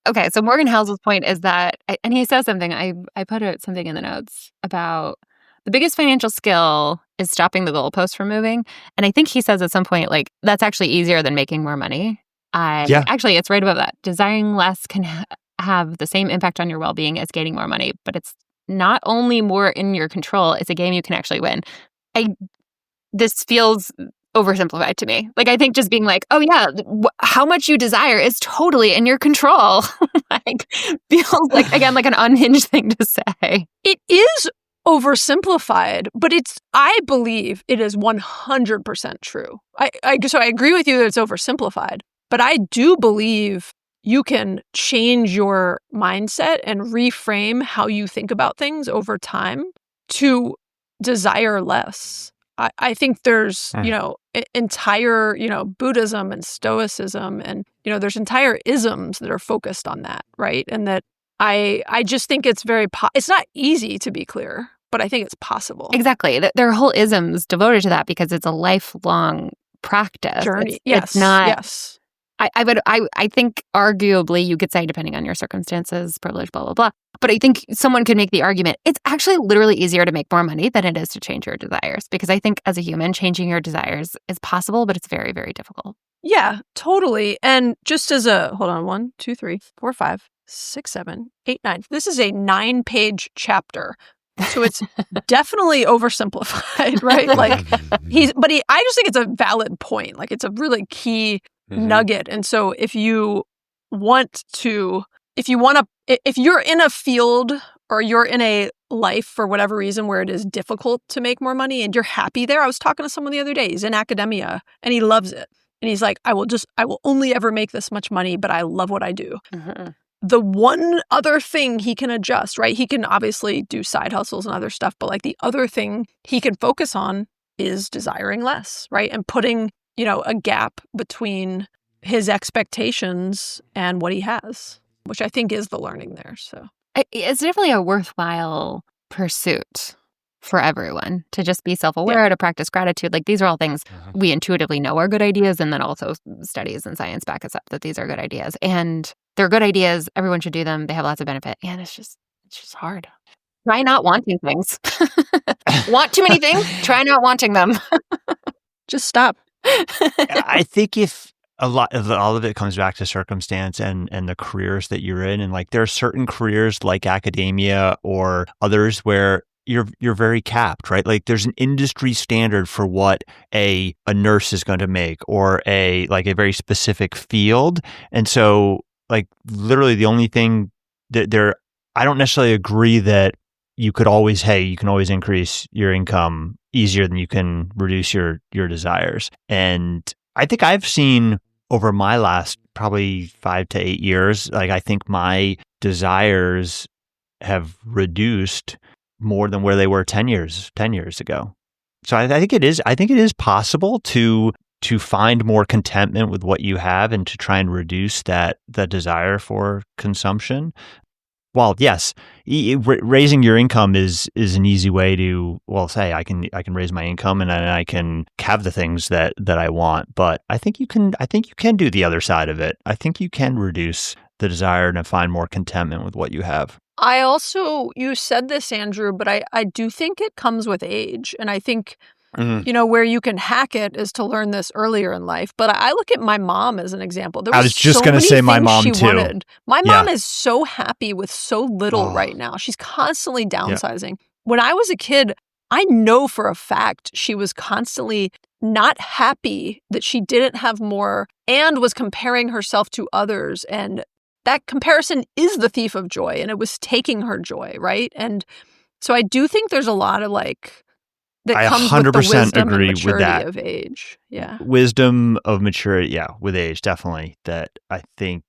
Okay, so Morgan Housel's point is that, and he says something, I put something in the notes about the biggest financial skill is stopping the goalpost from moving. And I think he says at some point, like, that's actually easier than making more money. Actually, it's right above that. Desiring less can have the same impact on your well-being as gaining more money, but it's not only more in your control, it's a game you can actually win. This feels oversimplified to me. Like, I think just being like, oh yeah, how much you desire is totally in your control. Feels like, again, like an unhinged thing to say. It is oversimplified, but I believe it is 100% true. So I agree with you that it's oversimplified, but I do believe you can change your mindset and reframe how you think about things over time to desire less. I think there's, entire, Buddhism and Stoicism and, there's entire isms that are focused on that, right? And that I just think it's it's not easy, to be clear, but I think it's possible. Exactly. There are whole isms devoted to that because it's a lifelong practice. Journey. It's not... Yes. I think arguably you could say, depending on your circumstances, privilege, blah, blah, blah. But I think someone could make the argument, it's actually literally easier to make more money than it is to change your desires. Because I think as a human, changing your desires is possible, but it's very, very difficult. Yeah, totally. And just as hold on, 1, 2, 3, 4, 5, 6, 7, 8, 9. This is a 9-page chapter. So it's definitely oversimplified, right? Like I just think it's a valid point. Like, it's a really key nugget. And so if you're in a field or you're in a life for whatever reason where it is difficult to make more money and you're happy there. I was talking to someone the other day, he's in academia and he loves it. And he's like, I will only ever make this much money, but I love what I do. Mm-hmm. The one other thing he can adjust, right? He can obviously do side hustles and other stuff, but like the other thing he can focus on is desiring less, right? And putting, a gap between his expectations and what he has, which I think is the learning there. So it's definitely a worthwhile pursuit for everyone to just be self-aware, to practice gratitude. Like, these are all things we intuitively know are good ideas. And then also studies and science back us up that these are good ideas. And they're good ideas. Everyone should do them. They have lots of benefit. And it's just hard. Try not wanting things. Want too many things? Try not wanting them. Just stop. I think if all of it comes back to circumstance and the careers that you're in, and like there are certain careers like academia or others where you're very capped, right? Like there's an industry standard for what a nurse is going to make, or a very specific field, and so like literally the only thing that I don't necessarily agree that you can always increase your income easier than you can reduce your desires. And I think I've seen over my last probably 5 to 8 years, like I think my desires have reduced more than where they were 10 years ago. So I think it is possible to find more contentment with what you have and to try and reduce that desire for consumption. Well, yes, raising your income is an easy way to, say I can raise my income and I can have the things that I want. But I think you can do the other side of it. I think you can reduce the desire to find more contentment with what you have. I also, you said this, Andrew, but I do think it comes with age. And I think, where you can hack it is to learn this earlier in life. But I look at my mom as an example. I was just going to say my mom too. Wanted. My mom is so happy with so little right now. She's constantly downsizing. Yeah. When I was a kid, I know for a fact she was constantly not happy that she didn't have more and was comparing herself to others. And that comparison is the thief of joy, and it was taking her joy, right? And so I do think there's a lot of that comes with the wisdom and maturity of age. Yeah. Wisdom of maturity, with age, definitely. That I think,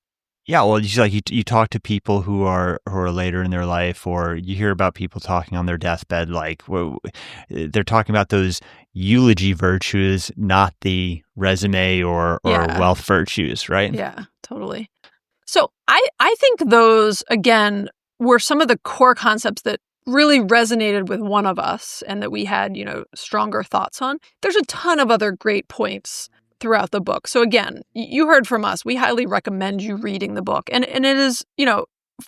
you talk to people who are later in their life, or you hear about people talking on their deathbed, they're talking about those eulogy virtues, not the resume or wealth virtues, right? Yeah, totally. So I think those, again, were some of the core concepts that really resonated with one of us and that we had, stronger thoughts on. There's a ton of other great points throughout the book. So again, you heard from us. We highly recommend you reading the book. And it is,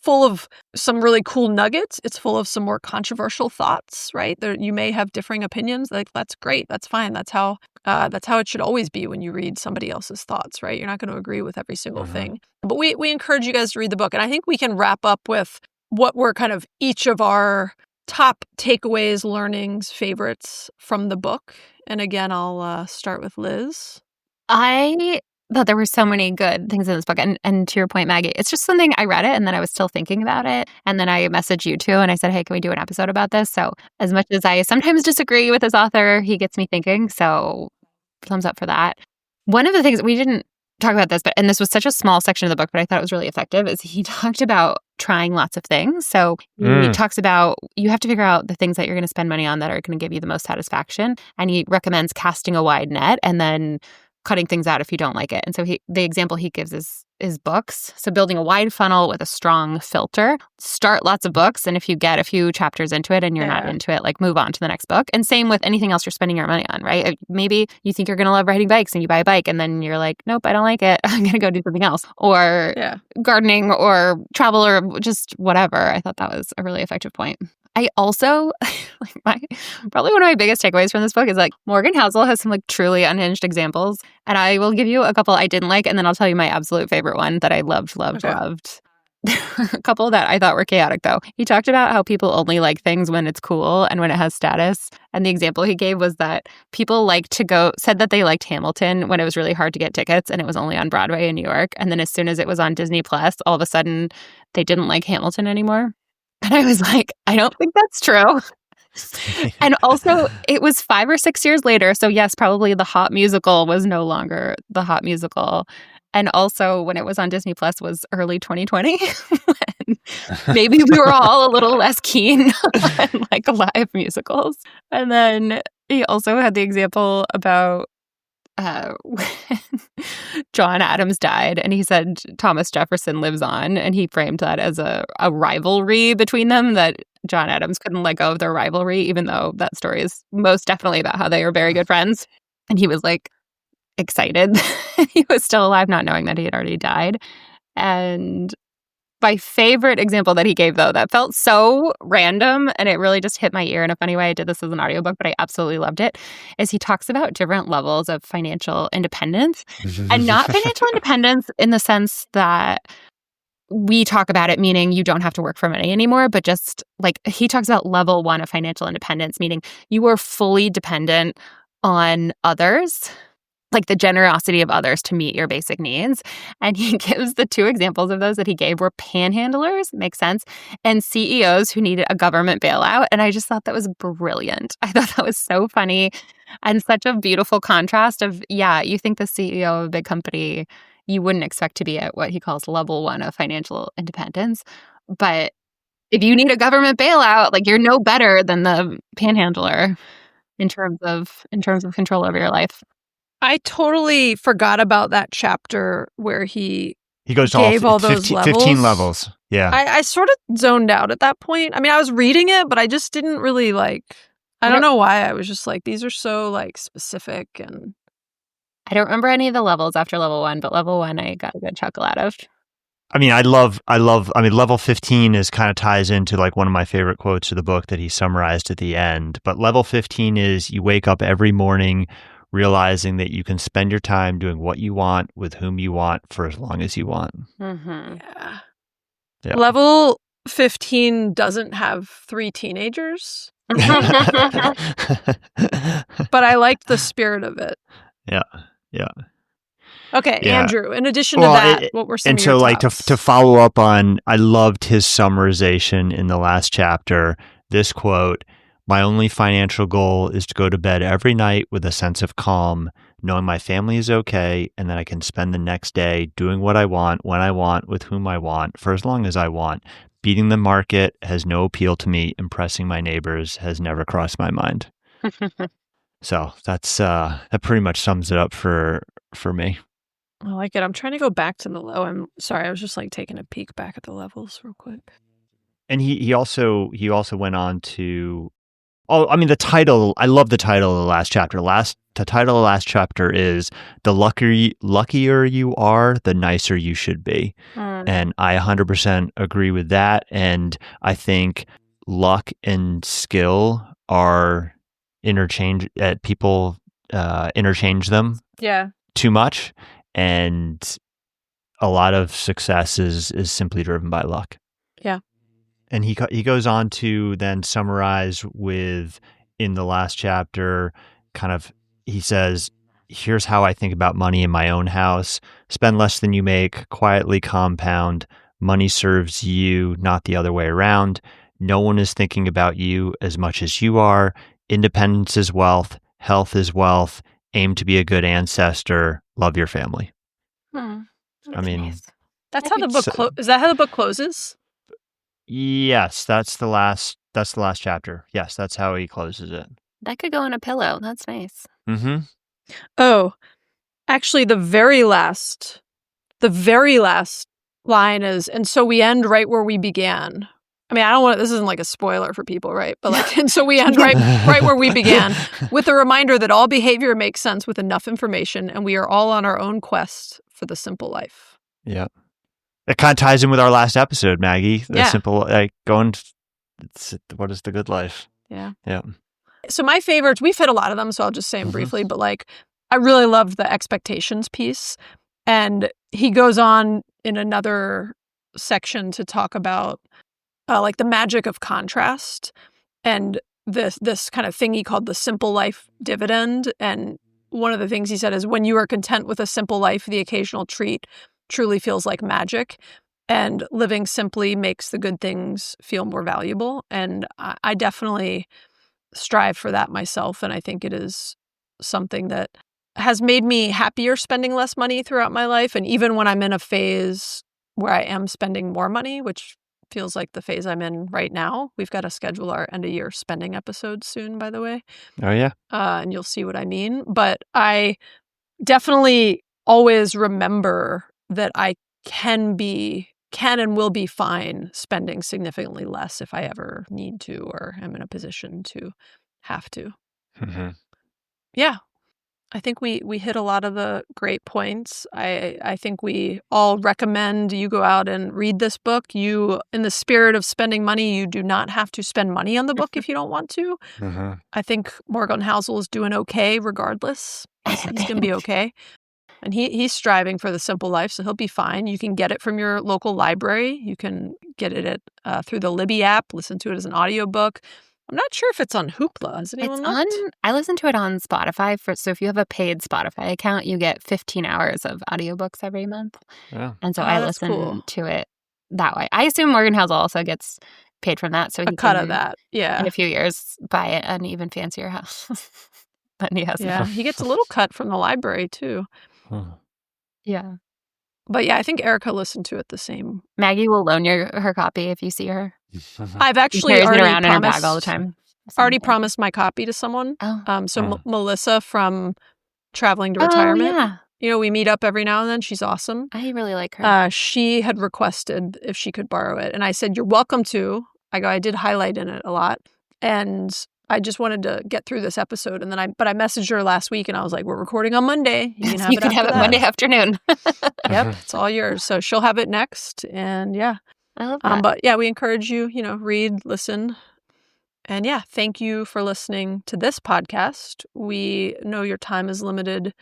full of some really cool nuggets. It's full of some more controversial thoughts, right? You may have differing opinions. That's great. That's fine. That's how it should always be when you read somebody else's thoughts, right? You're not going to agree with every single thing. But we encourage you guys to read the book. And I think we can wrap up with what were kind of each of our top takeaways, learnings, favorites from the book. And again, I'll start with Liz. I thought there were so many good things in this book. And to your point, Maggie, it's just something I read it and then I was still thinking about it. And then I messaged you too and I said, hey, can we do an episode about this? So as much as I sometimes disagree with this author, he gets me thinking. So thumbs up for that. One of the things, we didn't talk about this, and this was such a small section of the book, but I thought it was really effective, is he talked about trying lots of things. So he talks about, you have to figure out the things that you're going to spend money on that are going to give you the most satisfaction. And he recommends casting a wide net and then cutting things out if you don't like it. And so the example he gives is books. So building a wide funnel with a strong filter. Start lots of books, and if you get a few chapters into it and you're not into it, move on to the next book. And same with anything else you're spending your money on, right? Maybe you think you're going to love riding bikes and you buy a bike and then you're like, nope, I don't like it. I'm going to go do something else. Or gardening or travel or just whatever. I thought that was a really effective point. I also, probably one of my biggest takeaways from this book is Morgan Housel has some truly unhinged examples. And I will give you a couple I didn't like, and then I'll tell you my absolute favorite one that I loved. A couple that I thought were chaotic, though. He talked about how people only like things when it's cool and when it has status. And the example he gave was that people said that they liked Hamilton when it was really hard to get tickets and it was only on Broadway in New York. And then as soon as it was on Disney Plus, all of a sudden they didn't like Hamilton anymore. And I was like, I don't think that's true. And also, it was 5 or 6 years later. So yes, probably the hot musical was no longer the hot musical. And also, when it was on Disney Plus was early 2020. Maybe we were all a little less keen on live musicals. And then he also had the example about when John Adams died, and he said Thomas Jefferson lives on, and he framed that as a rivalry between them, that John Adams couldn't let go of their rivalry, even though that story is most definitely about how they are very good friends. And he was excited he was still alive, not knowing that he had already died. And my favorite example that he gave, though, that felt so random and it really just hit my ear in a funny way. I did this as an audiobook, but I absolutely loved it, is he talks about different levels of financial independence. And not financial independence in the sense that we talk about it, meaning you don't have to work for money anymore, but just he talks about level 1 of financial independence, meaning you are fully dependent on others, the generosity of others to meet your basic needs. And he gives the 2 examples of those that he gave were panhandlers, makes sense, and CEOs who needed a government bailout. And I just thought that was brilliant. I thought that was so funny and such a beautiful contrast of, you think the CEO of a big company, you wouldn't expect to be at what he calls level 1 of financial independence. But if you need a government bailout, you're no better than the panhandler in terms of control over your life. I totally forgot about that chapter where he goes to gave all those 15 levels. Yeah. I sort of zoned out at that point. I mean, I was reading it, but I just didn't really like, I don't know why. I was just like, these are so like specific. And I don't remember any of the levels after level 1, but level 1 I got a good chuckle out of. I mean, I mean, level 15 is kind of ties into like one of my favorite quotes of the book that he summarized at the end. But level 15 is you wake up every morning realizing that you can spend your time doing what you want with whom you want for as long as you want. Mm-hmm. Yeah. Level 15 doesn't have 3 teenagers. But I liked the spirit of it. Yeah. Okay, yeah. Andrew, in addition to that, what were some of your like to follow up on, I loved his summarization in the last chapter. This quote, "My only financial goal is to go to bed every night with a sense of calm, knowing my family is okay, and that I can spend the next day doing what I want, when I want, with whom I want, for as long as I want. Beating the market has no appeal to me. Impressing my neighbors has never crossed my mind." So that's that pretty much sums it up for me. I like it. I'm trying to go back to the low. I'm sorry. I was just like taking a peek back at the levels real quick. And he also went on to, the title, I love the title of the last chapter. The title of the last chapter is "The luckier you are, the nicer you should be." And I 100% agree with that. And I think luck and skill are people interchange them too much. And a lot of success is simply driven by luck. Yeah. And he goes on to then summarize with, in the last chapter, kind of, he says, "Here's how I think about money in my own house. Spend less than you make, quietly compound. Money serves you, not the other way around. No one is thinking about you as much as you are. Independence is wealth. Health is wealth. Aim to be a good ancestor. Love your family." I mean, nice. That's how the book is that how the book closes? Yes, that's the last chapter. Yes, that's how he closes it. That could go on a pillow. That's nice. Mm-hmm. Oh, actually, the very last line is, "And so we end right where we began." I mean, this isn't like a spoiler for people, right? But like, and so we end right where we began, with a reminder that all behavior makes sense with enough information, and we are all on our own quest for the simple life. Yeah. It kind of ties in with our last episode, Maggie. The simple, like, what is the good life? Yeah. Yeah. So my favorites, we've hit a lot of them, so I'll just say them briefly, but like, I really loved the expectations piece. And he goes on in another section to talk about like the magic of contrast and this kind of thing he called the simple life dividend. And one of the things he said is, when you are content with a simple life, the occasional treat truly feels like magic, and living simply makes the good things feel more valuable. And I definitely strive for that myself. And I think it is something that has made me happier spending less money throughout my life. And even when I'm in a phase where I am spending more money, which feels like the phase I'm in right now. We've got to schedule our end of year spending episodes soon, by the way. Oh, yeah. And you'll see what I mean. But I definitely always remember that I can and will be fine spending significantly less if I ever need to or am in a position to have to. Mm-hmm. Yeah. I think we hit a lot of the great points. I think we all recommend you go out and read this book. You, in the spirit of spending money, you do not have to spend money on the book if you don't want to. Mm-hmm. I think Morgan Housel is doing okay regardless. He's going to be okay. And he's striving for the simple life, so he'll be fine. You can get it from your local library. You can get it through the Libby app, listen to it as an audiobook. I'm not sure if it's on Hoopla. Has anyone looked? I listen to it on Spotify. So if you have a paid Spotify account, you get 15 hours of audiobooks every month. Yeah. And so I listen to it that way. I assume Morgan Housel also gets paid from that. So he cut can, of that. Yeah. In a few years, buy an even fancier house than he has. Yeah. He gets a little cut from the library too. Yeah. But yeah, I think Erica listened to it the same. Maggie will loan her copy if you see her. I've actually already around in her bag all the time. Already promised my copy to someone. Oh. Melissa from Traveling to Retirement. Oh, yeah. we meet up every now and then. She's awesome. I really like her. She had requested if she could borrow it. And I said, you're welcome to. I did highlight in it a lot. And I just wanted to get through this episode. And then I messaged her last week and I was like, we're recording on Monday. You can have it Monday afternoon. Yep. It's all yours. So she'll have it next. And yeah. I love that. But yeah, we encourage you, read, listen. And yeah, thank you for listening to this podcast. We know your time is limited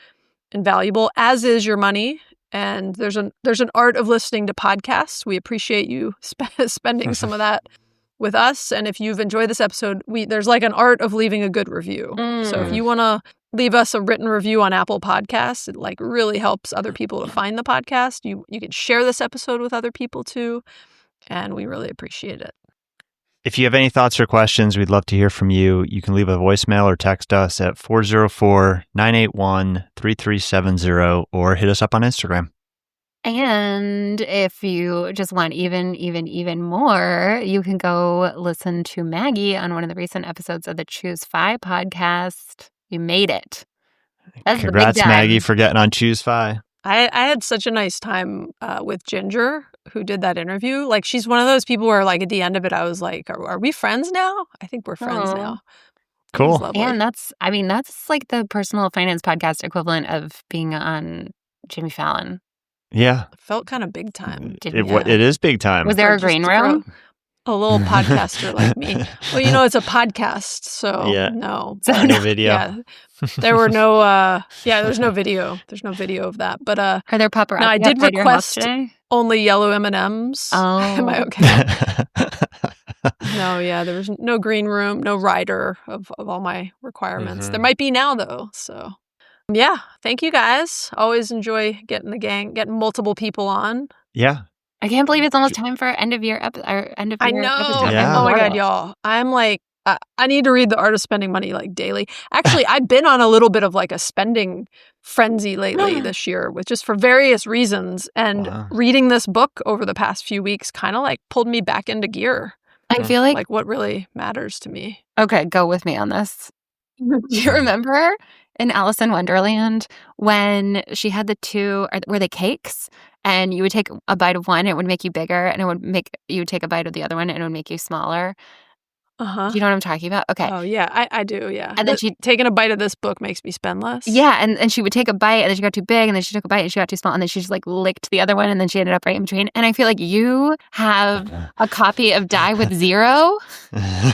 and valuable, as is your money. And there's an art of listening to podcasts. We appreciate you spending some of that with us. And if you've enjoyed this episode, there's like an art of leaving a good review. So if you want to leave us a written review on Apple Podcasts, it like really helps other people to find the podcast. You can share this episode with other people too. And we really appreciate it. If you have any thoughts or questions, we'd love to hear from you. You can leave a voicemail or text us at 404-981-3370 or hit us up on Instagram. And if you just want even more, you can go listen to Maggie on one of the recent episodes of the Choose 5 podcast. You made it. That's Congrats, the big time. Maggie, for getting on Choose 5. I had such a nice time with Ginger, who did that interview. Like, she's one of those people where, like, at the end of it, I was like, are we friends now? I think we're friends now. Cool. And that's like the personal finance podcast equivalent of being on Jimmy Fallon. Yeah. It felt kind of big time. It is big time. Was there a green room? A little podcaster like me. Well, it's a podcast, so no. No video. Yeah. There were no, there's no video. There's no video of that. But are there paparazzi? No, I did outside your house request today? only yellow M&Ms. Oh. Am I okay? No, there was no green room, no rider of all my requirements. There might be now, though, so. Yeah, thank you guys. Always enjoy getting multiple people on. Yeah. I can't believe it's almost time for our end of year episode. I know. Episode. Yeah. Oh my God, y'all. I'm like, I need to read The Art of Spending Money like daily. Actually, I've been on a little bit of like a spending frenzy lately this year, for various reasons. And reading this book over the past few weeks kind of like pulled me back into gear. I feel like what really matters to me. Okay, go with me on this. Do you remember in Alice in Wonderland when she had were they cakes? And you would take a bite of one, it would make you bigger, and you would take a bite of the other one, and it would make you smaller. Uh-huh. Do you know what I'm talking about? Okay. Oh, yeah, I do, yeah. And then taking a bite of this book makes me spend less. Yeah, and she would take a bite, and then she got too big, and then she took a bite, and she got too small, and then she just like licked the other one, and then she ended up right in between. And I feel like you have a copy of Die with Zero.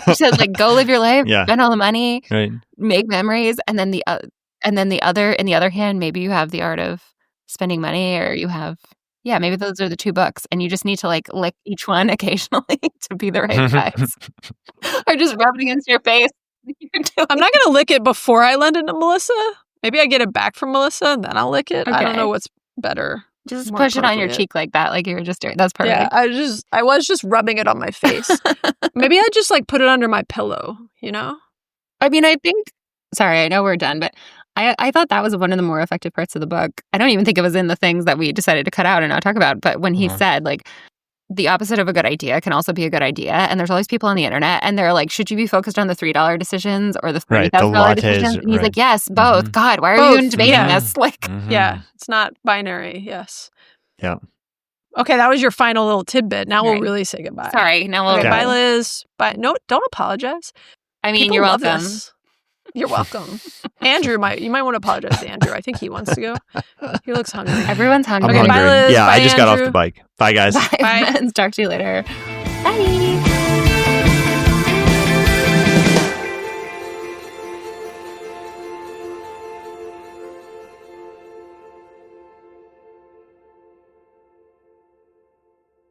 Which says like, go live your life, spend all the money, make memories, and then the other hand, maybe you have The Art of Spending Money, or you have maybe those are the two books, and you just need to like lick each one occasionally to be the right size. Or just rub it against your face. I'm not going to lick it before I lend it to Melissa. Maybe I get it back from Melissa, and then I'll lick it. Okay. I don't know what's better. Just push it on your cheek like that, like you were just doing. That's perfect. Yeah, I was just rubbing it on my face. Maybe I just like put it under my pillow, I mean, I think, sorry, I know we're done, but I thought that was one of the more effective parts of the book. I don't even think it was in the things that we decided to cut out and not talk about. But when he said, like, the opposite of a good idea can also be a good idea. And there's all these people on the internet, and they're like, should you be focused on the $3 decisions or the $30,000 decisions? And he's like, yes, both. God, why are you even debating this? Like, yeah, it's not binary. Yes. Yeah. Okay, that was your final little tidbit. Now we'll really say goodbye. Sorry. Now we'll bye, Liz. Bye. No, don't apologize. I mean, you're welcome. You're welcome. Andrew, you might want to apologize to Andrew. I think he wants to go. He looks hungry. Everyone's hungry. I'm hungry. Bye, Liz. Yeah, Bye, I just got Andrew. off the bike. Bye, guys. Bye. Talk to you later. Bye.